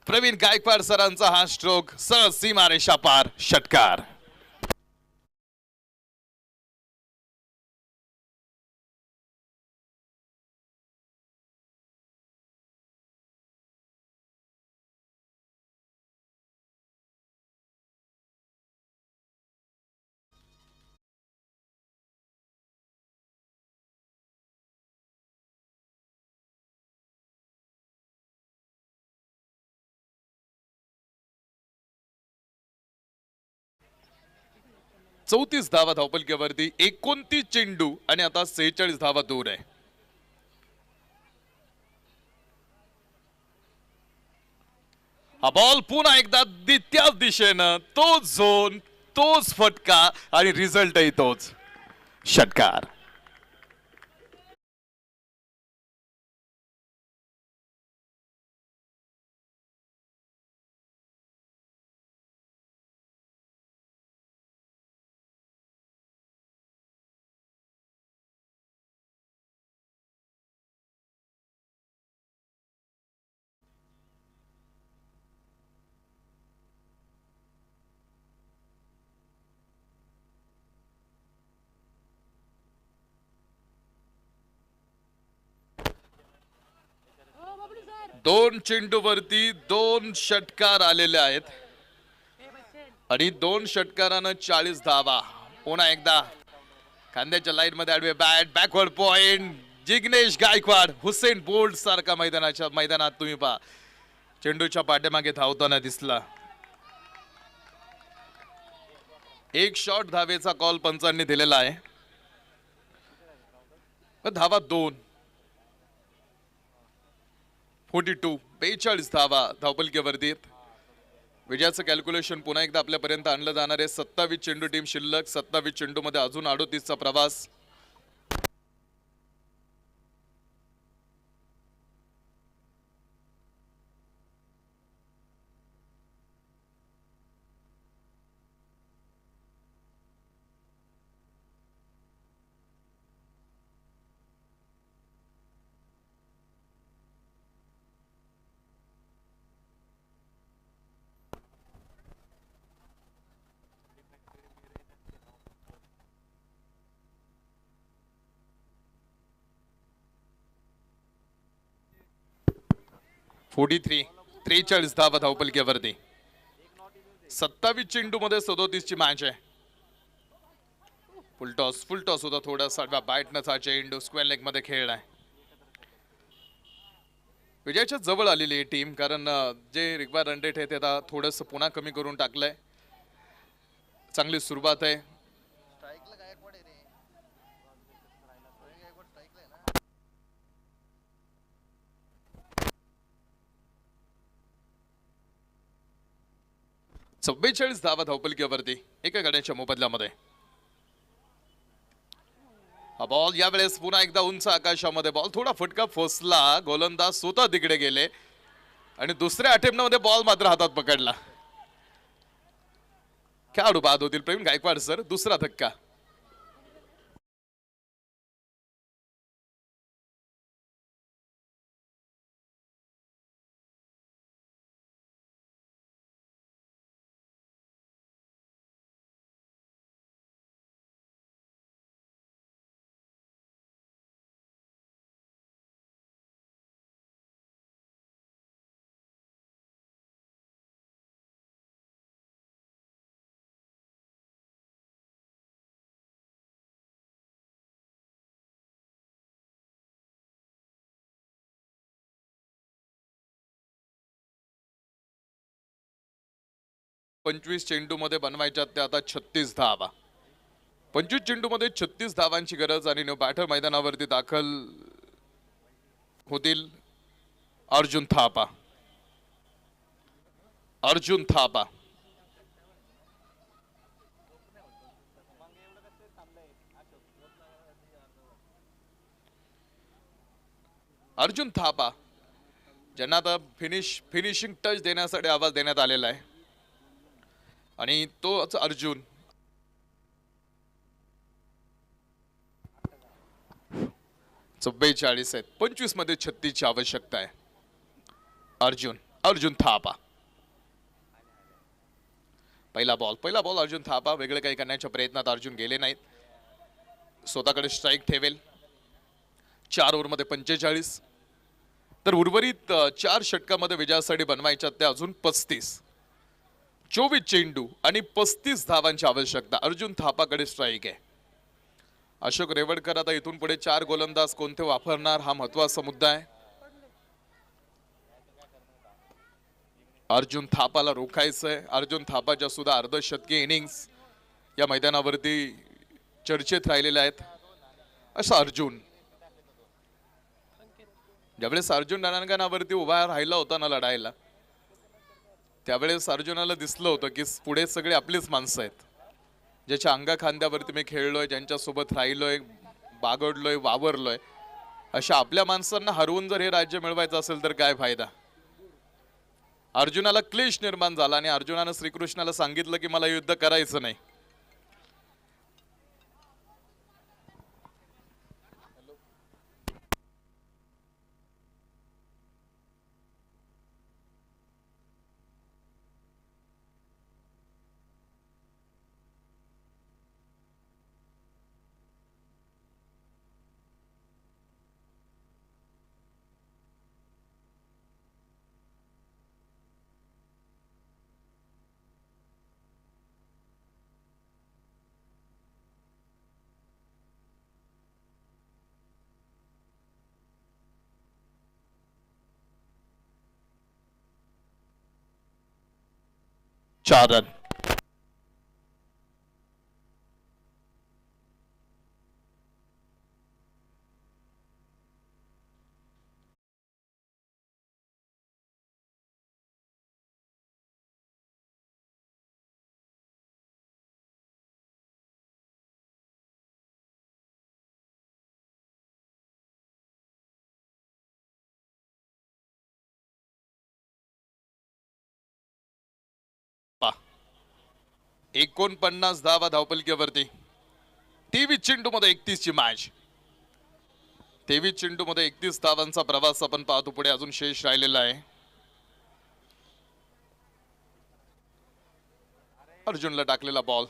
प्रवीण गायकवाड सरांचा हा स्ट्रोक सहज सीमारेषा पार, षटकार. चौतीस धावा धावपलकेवरती, 29 चेंडू आणि आता 46 धावा दूर आहे. हा बॉल पुन्हा एकदा त्याच दिशेनं, तोच झोन, तोच फटका आणि रिझल्टही तोच, षटकार. दोन चेंडूवरती 2 षटकार आलेले आहेत आणि 2 षटकारानं 40 धावा. पुन्हा एकदा खांद्याच्या लाईन मध्ये आडवे bat, backward point. Jignesh Gaikwad Usain Bolt सारखा मैदानात तुम्ही पहा, चेंडूच्या पाठीमागे धावताना दिसला. एक शॉट धावेचा कॉल पंचांनी दिलेला आहे. धावा 2, 42 धावा धावपलकेवरती. विजयाचं कॅल्क्युलेशन पुन्हा एकदा आपल्यापर्यंत आणलं जाणार आहे. 27 चेंडू टीम शिल्लक, 27 चेंडू मध्ये अजून 38चा प्रवास. फोर्टी 43 धावा धावपलकेवरती. 27 चेंडू मध्ये 37 ची मॅच आहे. फुल टॉस होता, थोडासा बॅटनचा चेंडू स्क्वेअर लेग मध्ये खेळलाय. विजयाच्या जवळ आलेली आहे टीम, कारण जे रिक्वायर्ड रन रेट आहे ते आता थोडस पुन्हा कमी करून टाकलंय. चांगली सुरुवात आहे. चव्वेचाळीस धावा धावपलकेवरती एका गड्याच्या मोबदल्यामध्ये. हा बॉल यावेळेस पुन्हा एकदा उंच आकाशामध्ये. बॉल थोडा फटका फसला, गोलंदाज स्वतः तिकडे गेले आणि दुसऱ्या अटेम्प्ट मध्ये बॉल मात्र हातात पकडला. खेळाडू बाद होतील. प्रवीण गायकवाड सर, दुसरा धक्का. 25 चेंडूमध्ये बनवायच्या त्या आता 36 धावा. 25 चेंडूमध्ये 36 धावांची गरज आणि न्यू बॅटर मैदानावरती दाखल होतील अर्जुन थापा. अर्जुन थापा अर्जुन थापा ज्यांना आता फिनिशिंग टच देण्यासाठी आवाज देण्यात आलेला आहे आणि तोच अर्जुन 44 आहेत. 25 मध्ये 36 ची आवश्यकता आहे. अर्जुन थापा पहिला बॉल अर्जुन थापा. वेगळे काही करण्याच्या प्रयत्नात अर्जुन गेले नाहीत. स्वतःकडे स्ट्राईक ठेवेल. 4 ओव्हरमध्ये 45. तर उर्वरित 4 षटकामध्ये विजयासाठी बनवायच्या त्या अजून 35. 24 चेंडू आणि 35 धावांची आवश्यकता. अर्जुन थापाकडे स्ट्राईक आहे. अशोक रेवडकर आता इथून पुढे 4 गोलंदाज कोणते वापरणार हा महत्वाचा मुद्दा आहे. अर्जुन थापाला रोखायचंय. अर्जुन थापाच्या सुद्धा अर्धशतकी इनिंग्स या मैदानावरती चर्चेत राहिलेल्या आहेत. असा अर्जुन ज्यावेळेस अर्जुन रणांगणावरती उभा राहिला होता ना लढायला, त्यावेळेस अर्जुनाला दिसलं होतं की पुढे सगळे आपलीच माणसं आहेत, ज्याच्या अंगा खांद्यावरती मी खेळलोय, ज्यांच्यासोबत राहिलोय, बागडलोय, वावरलोय, अशा आपल्या माणसांना हरवून जर हे राज्य मिळवायचं असेल तर काय फायदा. अर्जुनाला क्लेश निर्माण झाला आणि अर्जुनानं श्रीकृष्णाला सांगितलं की मला युद्ध करायचं नाही. चार रन. पा 49 धावा धावपलकीवरती. 23 चेंडू मध्ये 31 ची मॅच. 23 चेंडू मध्ये 31 धावांचा प्रवास आपण पाहतो. पुढे अजून शेष राहिलेला आहे. अर्जुनला टाकलेला बॉल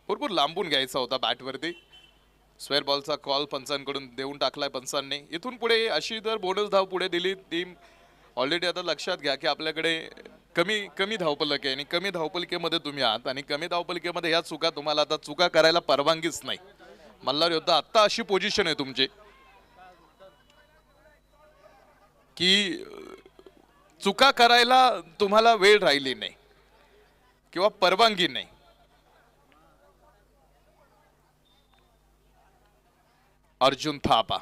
भरपूर लांबून घ्यायचा होता बॅटवरती. स्क्वेअर बॉलचा कॉल पंचांकडून देऊन टाकलाय पंचांनी. इथून पुढे अशी जर बोनस धाव पुढे दिली टीम, ऑलरेडी आता लक्षात घ्या की आपल्याकडे कमी धावपलके आणि कमी धावपलकेमध्ये तुम्ही आहात आणि कमी धावपलकेमध्ये या चुका तुम्हाला आता चुका करायला परवानगीच नाही. मल्हार योद्धा आता अशी पोझिशन आहे तुमची की चुका करायला तुम्हाला वेळ राहिली नाही किंवा परवानगी नाही. अर्जुन थापा.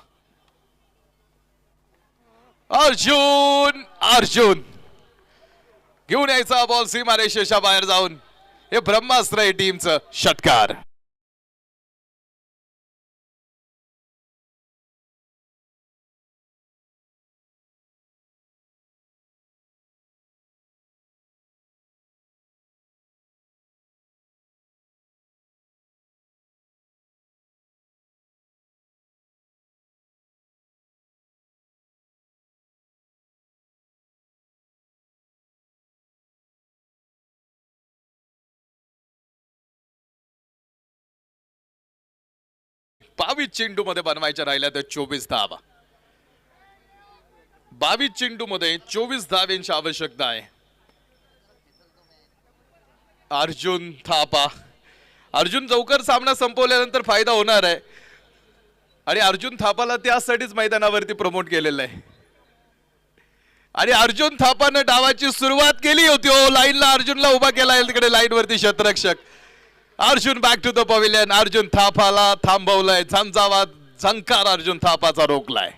अर्जुन घेऊन यायचा बॉल सीमारेषेच्या बाहेर जाऊन. हे ब्रह्मास्त्र आहे टीमचं. षटकार. बावीस चेंडू मध्ये बनवायच्या राहिल्या तर 24 धावा. 22 चेंडू मध्ये 24 धावांची आवश्यकता आहे. अर्जुन थापा. अर्जुन लवकर सामना संपवल्यानंतर फायदा होणार आहे आणि अर्जुन थापाला त्यासाठीच मैदानावरती प्रमोट केलेलं आहे. आणि अर्जुन थापानं डावाची सुरुवात केली होती. ओ लाईनला अर्जुनला उभा केला तिकडे लाईन वरती क्षेत्ररक्षक. Arjun back to the pavilion. Arjun थापाला थांबवलंय. झंझावात झंकार अर्जुन थापाचा रोखलाय.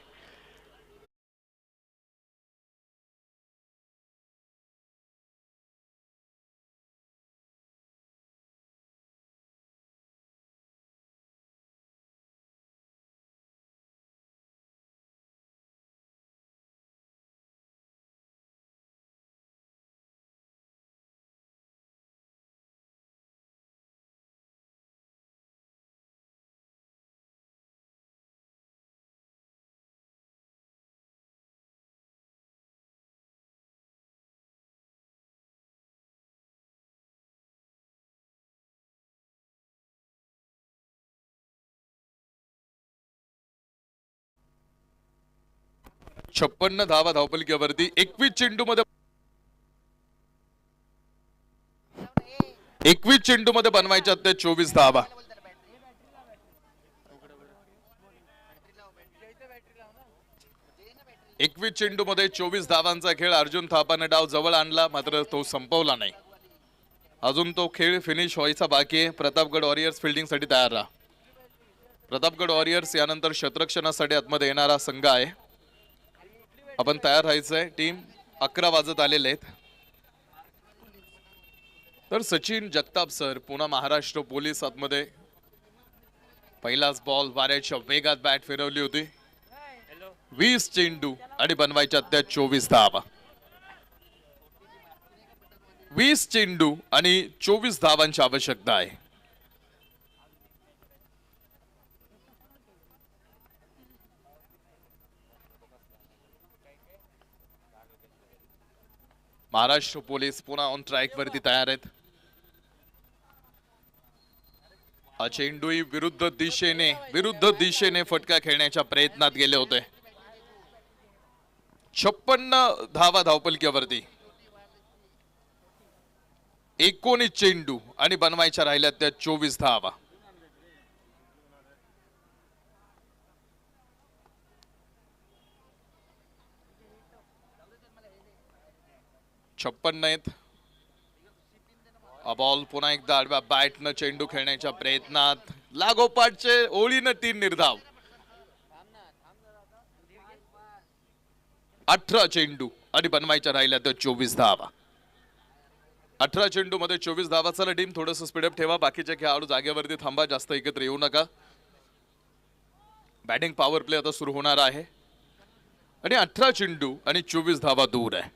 छप्पन्न धावा धावपलकीवरती. 21 चेंडू मध्ये बनवायच्या त्या 24 धावा. 21 चेंडू मध्ये 24 धावांचा खेळ. अर्जुन थापाने डाव जवळ आणला मात्र तो संपवला नाही. अजून तो खेळ फिनिश व्हायचा बाकी आहे. प्रतापगड वॉरियर्स फिल्डिंग साठी तयार राहा. प्रतापगड वॉरियर्स यानंतर शतरक्षणासाठी आतमध्ये येणारा संघ आहे. आपण तयार राहायचंय. टीम 11 वाजत आलेले आहेत. तर सचिन जगताप सर पुन्हा महाराष्ट्र पोलीस आतमध्ये. पहिलाच बॉल वाऱ्याच्या वेगात बॅट फिरवली होती. 20 चेंडू आणि बनवायच्या त्या 24 धावा. 20 चेंडू आणि 24 धावांची आवश्यकता आहे. महाराष्ट्र पोलीस पुन्हा ऑन ट्रॅक वरती तयार आहेत. हा चेंडूही विरुद्ध दिशेने फटका खेळण्याच्या प्रयत्नात गेले होते. 56 धावा धावपलकीवरती. 19 चेंडू आणि बनवायच्या राहिल्या त्या 24 धावा. छप्पन्न आहेत. बॉल पुन्हा एकदा आडव्या बॅटनं चेंडू खेळण्याच्या प्रयत्नात. लागोपाठचे ओळीनं 3 निर्धाव. 18 चेंडू आणि बनवायच्या राहिल्या त्या 24 धावा. 18 चेंडू मध्ये 24 धावा. चला टीम थोडंसं स्पीडअप ठेवा. बाकीचे खेळाडू जागेवरती थांबा. जास्त एकत्र येऊ नका. बॅटिंग पॉवर प्ले आता सुरू होणार आहे आणि 18 चेंडू आणि 24 धावा दूर आहे.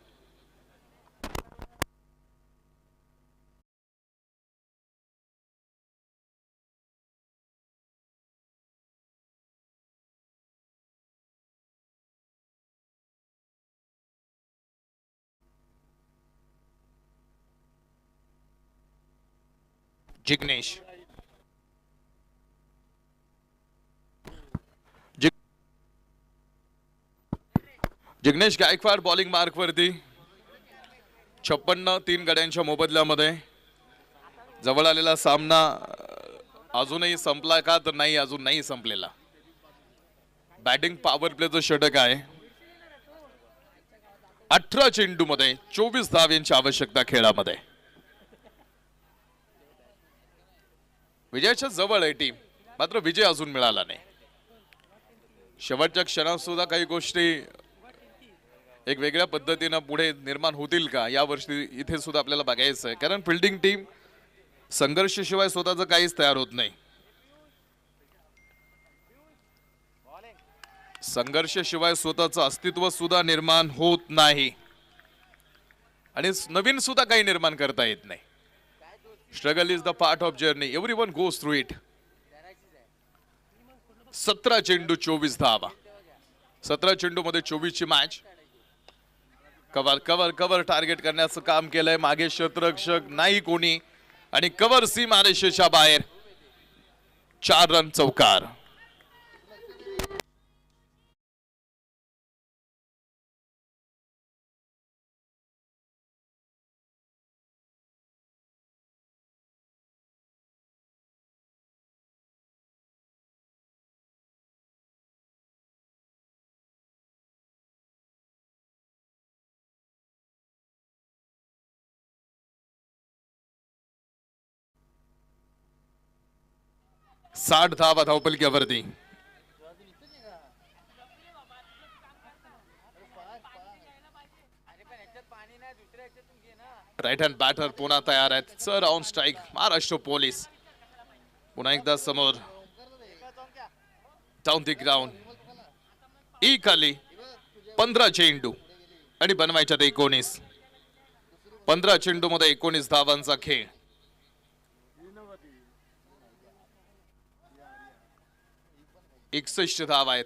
जिग्नेश जिग्नेश गायकवाड बॉलिंग मार्क वरती. 56 3 गड्यांच्या मोबदल्यामध्ये. जवळ आलेला सामना अजूनही संपला का तर नाही, अजून नाही संपलेला. बॅटिंग पॉवर प्लेचं षटक आहे. 18 चेंडू मध्ये 24 धावांची आवश्यकता खेळामध्ये. विजयाच्या जवळ आहे टीम मात्र विजय अजून मिळाला नाही. शेवटच्या क्षणात सुद्धा काही गोष्टी एक वेगळ्या पद्धतीने पुढे निर्माण होतील का या वर्षी इथे सुद्धा आपल्याला बघायचं आहे. कारण फिल्डिंग टीम संघर्षाशिवाय स्वतःचं काहीच तयार होत नाही. संघर्षाशिवाय स्वतःचं अस्तित्व सुद्धा निर्माण होत नाही आणि नवीन सुद्धा काही निर्माण करता येत नाही. Struggle is the part of journey. Everyone goes through it. 17 चेंडू 24 धावा. 17 चेंडू मध्ये 24 ची match. Cover cover cover target करण्याचं काम केलंय. मागे क्षेत्ररक्षक नाही कोणी आणि कव्हर सीमारेषेच्या बाहेर. 4 रन चौकार. 60 धावा धावपलक्यावरती. राईट हँड बॅटर पुन्हा तयार आहेत. Sir on strike Maharashtra police पुन्हा एकदा समोर. Down the ground. ई खाली 15 चेंडू आणि बनवायच्यात 19. 15 चेंडू मध्ये 19 धावांचा खेळ. एकसष्ट धाव आहेत.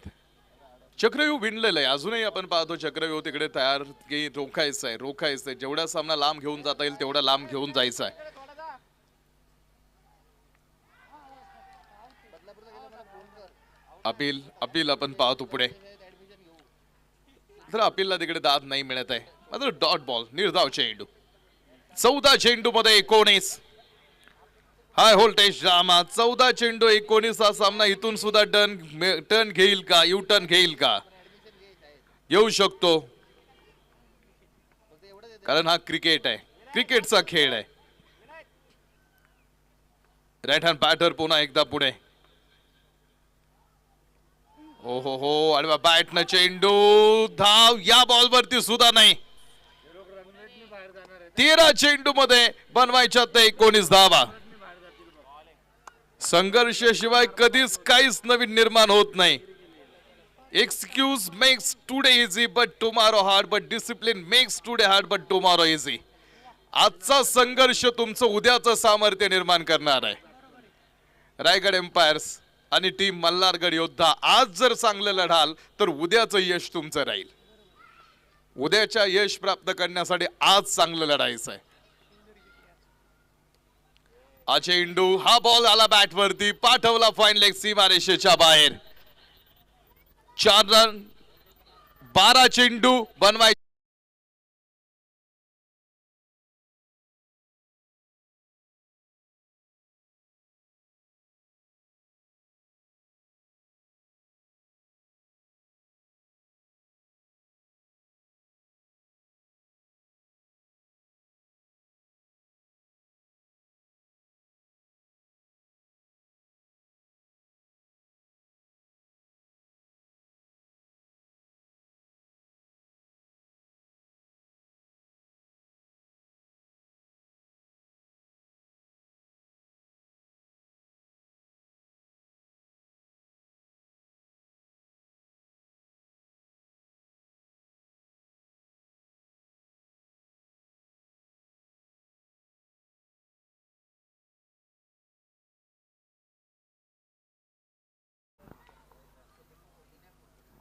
चक्रव्यूह विणलेलं आहे. अजूनही आपण पाहतो चक्रव्यूह तिकडे तयार की रोखायचंय. जेवढा सामना लांब घेऊन जाता येईल तेवढा लांब घेऊन जायचा आहे. अपील आपण पाहतो पुढे. तर अपीलला तिकडे दाद नाही मिळत आहे. मात्र डॉट बॉल निर्धाव चेंडू. 14 चेंडू मध्ये 19. High voltage drama. 14 चेंडू 19 हा सामना. इथून सुद्धा टर्न घेईल का? यू टर्न घेईल का? येऊ शकतो, कारण हा क्रिकेट आहे. क्रिकेटचा खेळ आहे. राईट हँड बॅटर पुन्हा एकदा पुढे. हो अरे बॅटनं चेंडू. धाव या बॉलवरती सुद्धा नाही. 13 चेंडू मध्ये बनवायच्या 19 धावा. संघर्षाशिवाय कधीच काहीच नवीन निर्माण होत नाही. Excuse makes today easy but tomorrow hard, but discipline makes today hard but tomorrow easy. आजचा संघर्ष तुमचं उद्याचं सामर्थ्य निर्माण करणार आहे. रायगड एम्पायर्स आणि टीम मल्हारगड योद्धा आज जर चांगलं लढाल तर उद्याचं यश तुमचं राहील. उद्याच्या यश प्राप्त करण्यासाठी आज चांगलं लढायचं आहे. चेंडू. हा बॉल आला बॅट वरती. पाठवला फाईन लेग सीमारेषेच्या बाहेर. 4 रन. 12 चेंडू बनवाय.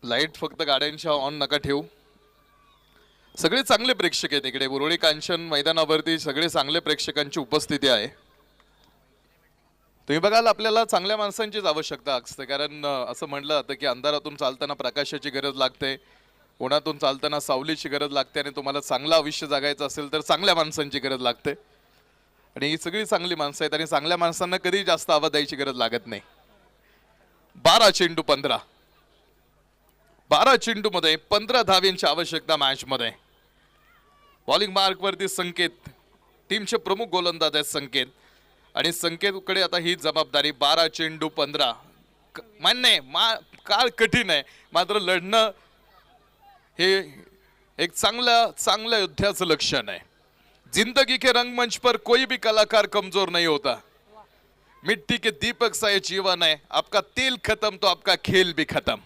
लाईट फक्त गाड्यांच्या ऑन नका ठेवू. सगळे चांगले प्रेक्षक आहेत इकडे. उरुळी कांचन मैदानावरती सगळे चांगले प्रेक्षकांची उपस्थिती आहे. तुम्ही बघाल आपल्याला चांगल्या माणसांचीच आवश्यकता असते. कारण असं म्हटलं जातं की अंधारातून चालताना प्रकाशाची गरज लागते, उन्हातून चालताना सावलीची गरज लागते, आणि तुम्हाला चांगलं आयुष्य जगायचं असेल तर चांगल्या माणसांची गरज लागते. आणि ही सगळी चांगली माणसं आहेत आणि चांगल्या माणसांना कधी जास्त आवाज द्यायची गरज लागत नाही. 12 चेंडू 15. 12 चेंडू मध्ये 15 धाव्यांची आवश्यकता मॅच मध्ये. बॉलिंग मार्क वरती संकेत. टीमचे प्रमुख गोलंदाज आहेत संकेत, आणि संकेतकडे आता ही जबाबदारी. 12 चेंडू 15. मान्य आहे काळ कठीण आहे, मात्र लढणं हे एक चांगल्या युद्धाचं लक्षण आहे. जिंदगी के रंगमंच पर कोई भी कलाकार कमजोर नहीं होता. मिट्टी के दीपक सा ये जीवन है. आपका तेल खत्म तो आपका खेल भी खत्म.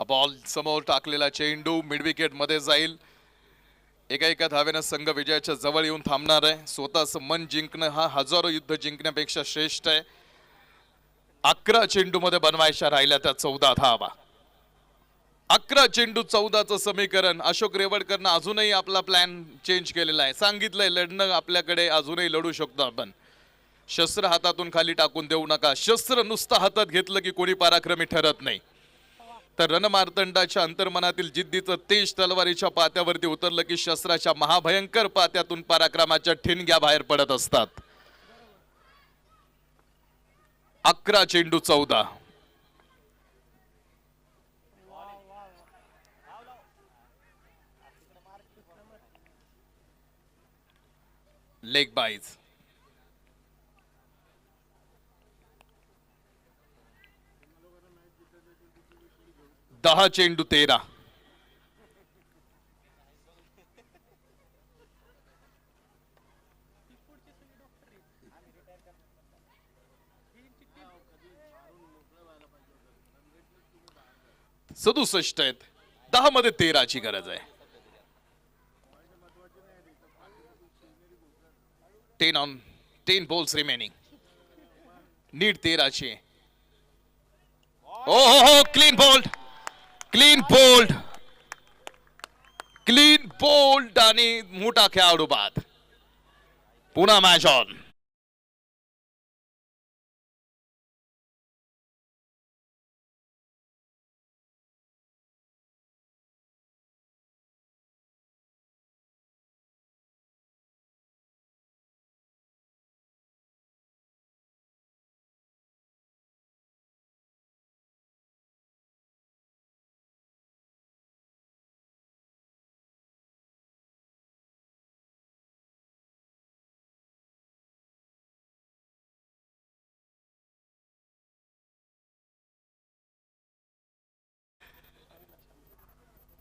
बॉल समोर टाकलेला चेंडू मिड विकेट मध्ये जाईल. एका धावेनं संघ विजयाच्या जवळ येऊन थांबणार आहे. स्वतःचं मन जिंकणं हा हजारो युद्ध जिंकण्यापेक्षा श्रेष्ठ आहे. 11 चेंडू मध्ये बनवायच्या राहिल्या त्या 14 धावा. 11 चेंडू 14चं समीकरण. अशोक रेवडकरनं अजूनही आपला प्लॅन चेंज केलेला आहे. सांगितलंय लढणं आपल्याकडे अजूनही लढू शकतो आपण. शस्त्र हातातून खाली टाकून देऊ नका. शस्त्र नुसतं हातात घेतलं की कोणी पराक्रमी ठरत नाही. तर रणमार्तंडाच्या अंतर्मनातील जिद्दीचं तेज तलवारीच्या पात्यावरती उतरलं की शस्त्राच्या महाभयंकर पात्यातून पराक्रमाच्या ठिणग्या बाहेर पडत असतात. 11 चेंडू 14. लेग बाईज. 10 चेंडू 13. सदुसष्ट आहेत. 10 मध्ये 13ची गरज आहे. 10 balls remaining. नीड 13ची. हो हो हो, clean bowled, clean bowled, clean bowled आणि मोठा खेळाडू बाद. पुन्हा मॅच ऑन.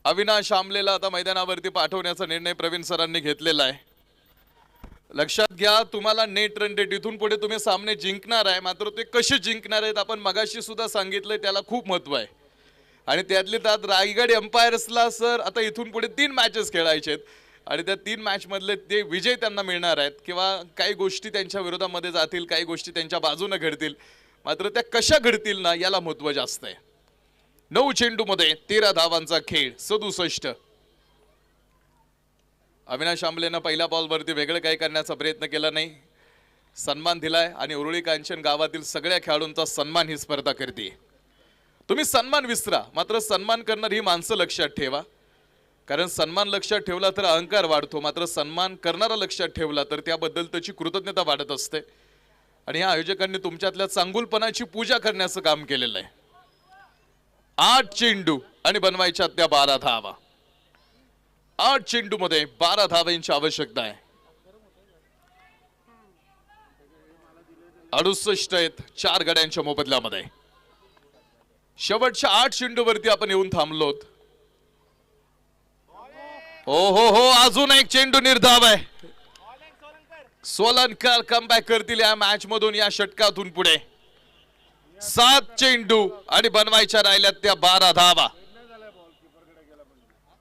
अविनाश आमलेला आता मैदानावरती पाठवण्याचा निर्णय प्रवीण सरांनी घेतलेला आहे. लक्षात घ्या, तुम्हाला नेट रन रेट इथून पुढे तुम्ही सामने जिंकणार आहे, मात्र ते कसे जिंकणार आहेत आपण मगाशी सुद्धा सांगितलंय, त्याला खूप महत्व आहे. आणि त्यातली त्यात रायगड एम्पायर्सला सर आता इथून पुढे 3 मॅचेस खेळायचे आहेत आणि त्या 3 मॅच मधले ते विजय त्यांना मिळणार आहेत किंवा काही गोष्टी त्यांच्या विरोधामध्ये जातील, काही गोष्टी त्यांच्या बाजूने घडतील, मात्र त्या कशा घडतील ना याला महत्व जास्त आहे. 9 चेंडू मध्ये 13 धावांचा खेळ. 67. अविनाश आंबलेनं पहिल्या बॉलवरती वेगळं काही करण्याचा प्रयत्न केला नाही, सन्मान दिलाय आणि उरुळी कांचन गावातील सगळ्या खेळाडूंचा सन्मान ही स्पर्धा करते. तुम्ही सन्मान विसरा, मात्र सन्मान करणारी ही माणसं लक्षात ठेवा, कारण सन्मान लक्षात ठेवला तर अहंकार वाढतो, मात्र सन्मान करणारा लक्षात ठेवला तर त्याबद्दल त्याची कृतज्ञता वाढत असते. आणि या आयोजकांनी तुमच्यातल्या चांगुलपणाची पूजा करण्याचं काम केलेलं आहे. 8 चेंडू आणि बनवायच्या त्या 12 धावा. 8 चेंडू मध्ये 12 धावांची आवश्यकता आहे. 68 आहेत 4 गड्यांच्या मोबदल्यामध्ये. शेवटच्या 8 चेंडूवरती आपण येऊन थांबलोत. हो हो हो, अजून एक चेंडू निर्धाव आहे. सोलनकर कमबॅक करतील या मॅच मधून, या षटकातून पुढे. 7 चेंडू आणि बनवायच्या राहिल्यात त्या 12 धावा.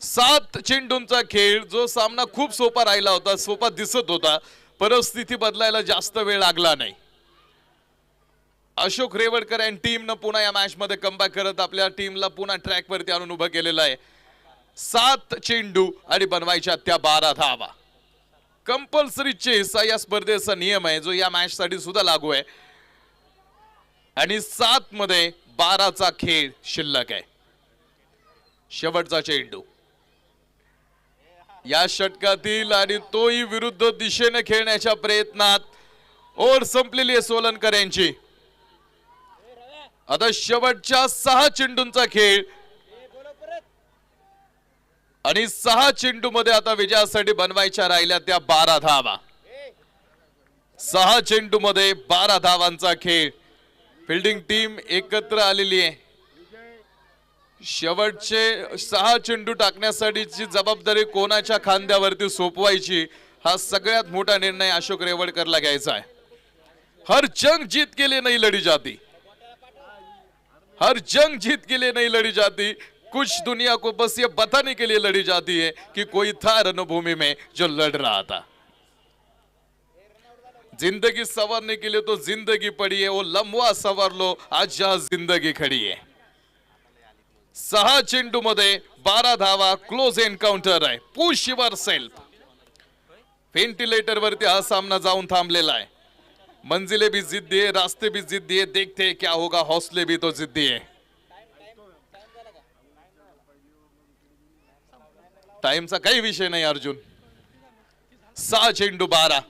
7 चेंडूंचा खेळ. जो सामना खूप सोपा राहिला होता, सोपा दिसत होता, परिस्थिती बदलायला जास्त वेळ लागला नाही. अशोक रेवडकर आणि टीमनं पुन्हा या मॅच मध्ये कमबॅक करत आपल्या टीमला पुन्हा ट्रॅक वरती आणून उभं केलेलं आहे. 7 चेंडू आणि बनवायच्या त्या 12 धावा. कंपल्सरी चेस या स्पर्धेचा नियम आहे, जो या मॅच साठी सुद्धा लागू आहे. आणि 7 मध्ये 12चा खेळ शिल्लक आहे. शेवटचा चेंडू या षटकातील आणि तोही विरुद्ध दिशेने खेळण्याच्या प्रयत्नात. ओव्हर संपलेली आहे सोलनकर यांची. आता शेवटच्या 6 चेंडूंचा खेळ आणि 6 चेंडू मध्ये आता विजयासाठी बनवायच्या राहिल्या त्या 12 धावा. 6 चेंडू मध्ये 12 धावांचा खेळ. फिल्डिंग टीम एकत्र आलेली आहे. शेवटचे 6 चेंडू टाकण्यासाठीची जबाबदारी कोणाच्या खांद्यावरती सोपवायची, हा सगळ्यात मोठा निर्णय अशोक रेवडकरला घ्यायचा आहे. हर जंग जीत के लिए नहीं लड़ी जाती, हर जंग जीत के लिए नहीं लड़ी जाती, कुछ दुनिया को बस ये बताने के लिए लड़ी जाती है कि कोई था रणभूमि में जो लड़ रहा था. जिंदगी संवारने के लिए तो जिंदगी पड़ी है, वो लम्हा संवार लो आज जहां जिंदगी खड़ी है. 6 चेंडू मध्ये 12 धावा. क्लोज एन्काउंटर आहे. Push your self. व्हेंटिलेटर वरती हा सामना जाऊन थांबलेला आहे. मंजिले भी जिद्दी है, रास्ते भी जिद्दी है, देखते हैं क्या होगा, हौसले भी तो जिद्दी है. टाइमचा काही विषय नाही अर्जुन. 6 चेंडू 12.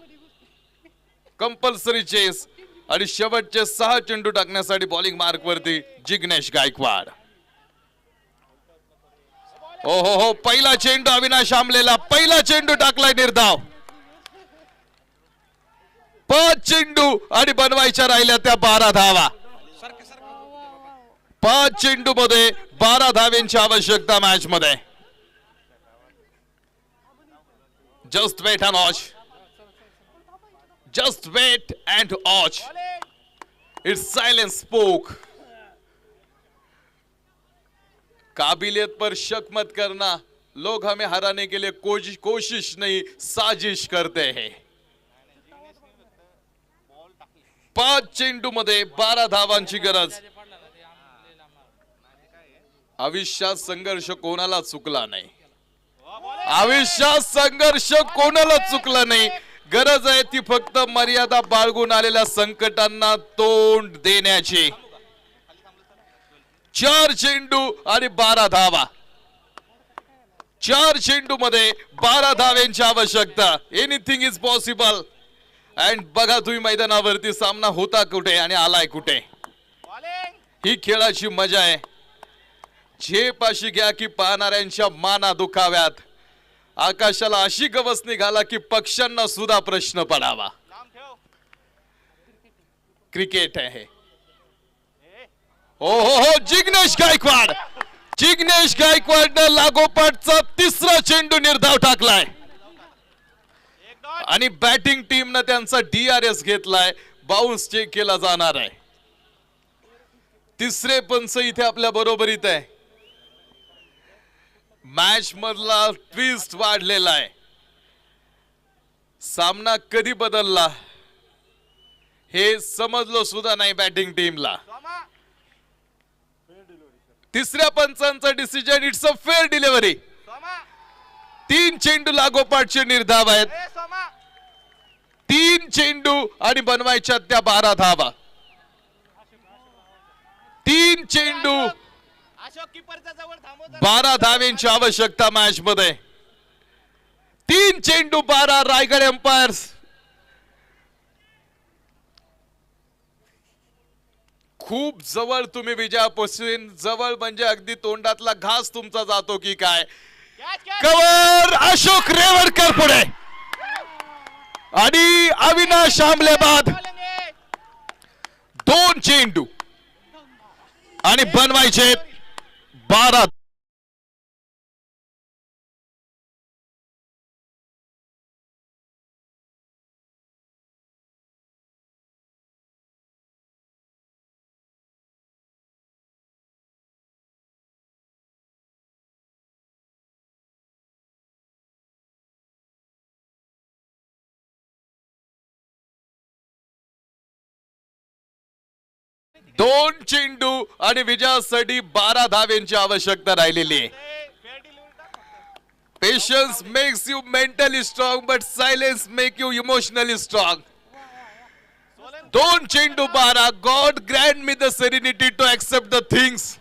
कंपल्सरी चेस आणि शेवटचे 6 चेंडू टाकण्यासाठी बॉलिंग मार्क वरती जिग्नेश गायकवाड. हो हो हो, पहिला चेंडू अविनाश आमलेला. पहिला चेंडू टाकलाय निर्धाव. 5 चेंडू आणि बनवायच्या राहिल्या त्या 12 धावा. 5 चेंडू मध्ये 12 धावेंची आवश्यकता मॅच मध्ये. Just wait and watch. Just wait and watch. It's silence spoke. काबिलियत पर शक मत करना. लोग हमें हराने के लिए कोशिश नहीं साजिश करते हैं. 5 चेंडू मध्ये 12 धावांची गरज. आयुष्यात संघर्ष कोणाला चुकला नाही. आयुष्यात संघर्ष कोणाला चुकला नाही. गरज आहे ती फक्त मर्यादा बाळगून आलेल्या संकटांना तोंड देण्याची. 4 चेंडू आणि 12 धावा. 4 चेंडू मध्ये 12 धाव्यांची आवश्यकता. Anything is possible. अँड बघा तुम्ही मैदानावरती सामना होता कुठे आणि आलाय कुठे. ही खेळाची मजा आहे. झेपाशी घ्या की पाहणाऱ्यांच्या माना दुखाव्यात. आकाशाला अशी गवस निघाला की पक्ष्यांना सुद्धा प्रश्न पडावा. क्रिकेट आहे. हो हो हो. जिग्नेश गायकवाड. जिग्नेश गायकवाडनं लागोपाठचा 3रा चेंडू निर्धाव टाकलाय आणि बॅटिंग टीमनं त्यांचा DRS घेतलाय. बाउन्स चेक केला जाणार आहे. 3रे पंच इथे आपल्या बरोबरीत आहे. मॅच मधला ट्विस्ट वाढलेला आहे. सामना कधी बदलला हे समजलो सुद्धा नाही बॅटिंग टीमला. 3ऱ्या पंचांचा decision. It's a fair delivery. 3 चेंडू लागोपाठचे निर्धाव आहेत. 3 चेंडू आणि बनवायच्या त्या 12 धावा. 3 चेंडू 12 धावेंची आवश्यकता मॅच मध्ये. 3 चेंडू 12. रायगड एम्पायर्स खूप जवळ तुम्ही विजयापासून. जवळ म्हणजे अगदी तोंडातला घास तुमचा जातो की काय. कवर अशोक रेवरकर पुढे आणि अविनाश आमले बाद. 2 चेंडू आणि बनवायचे 12. दोन चेंडू आणि विजयासाठी 12 धावेंची आवश्यकता राहिलेली आहे. Patience makes you mentally strong but silence make you emotionally strong. 2 चेंडू 12. God grant me the serenity to accept the things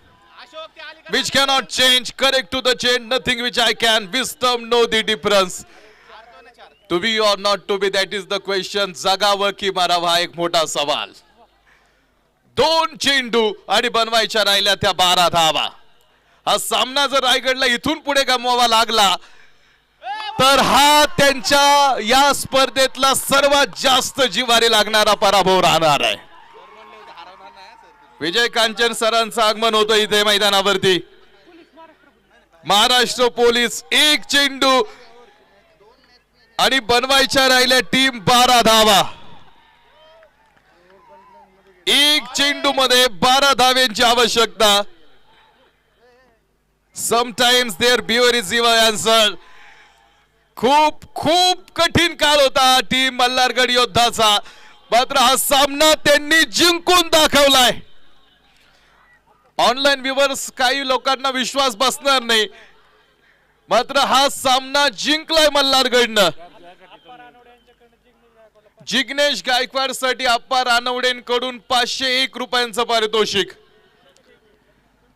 which cannot change. Correct to the change. Nothing which I can. Wisdom know the difference. To be or not to be, that is the question. जगावं की मारावं हा एक मोठा सवाल. 2 चेंडू आणि बनवायच्या राहिल्या त्या 12 धावा. हा सामना जर रायगडला इथून पुढे गमवावा लागला तर हा त्यांच्या या स्पर्धेतला सर्वात जास्त जिव्हारी लागणारा पराभव राहणार आहे. विजय कांचन सरांचं आगमन होतं इथे मैदानावरती. महाराष्ट्र पोलीस 1 चेंडू आणि बनवायच्या राहिल्या टीम 12 धावा. 1 चेंडू मध्ये 12 धावेंची आवश्यकता. Sometimes there bear is your answer. खूप खूप कठीण काळ होता टीम मल्हारगड योद्धाचा. मात्र हा सामना त्यांनी जिंकून दाखवलाय. ऑनलाईन व्ह्यूअर्स काही लोकांना विश्वास बसणार नाही, मात्र हा सामना जिंकलाय मल्हारगडनं. जिग्नेश गायकवाड साठी आप्पा रानवडेंकडून 501 रुपयांचं पारितोषिक.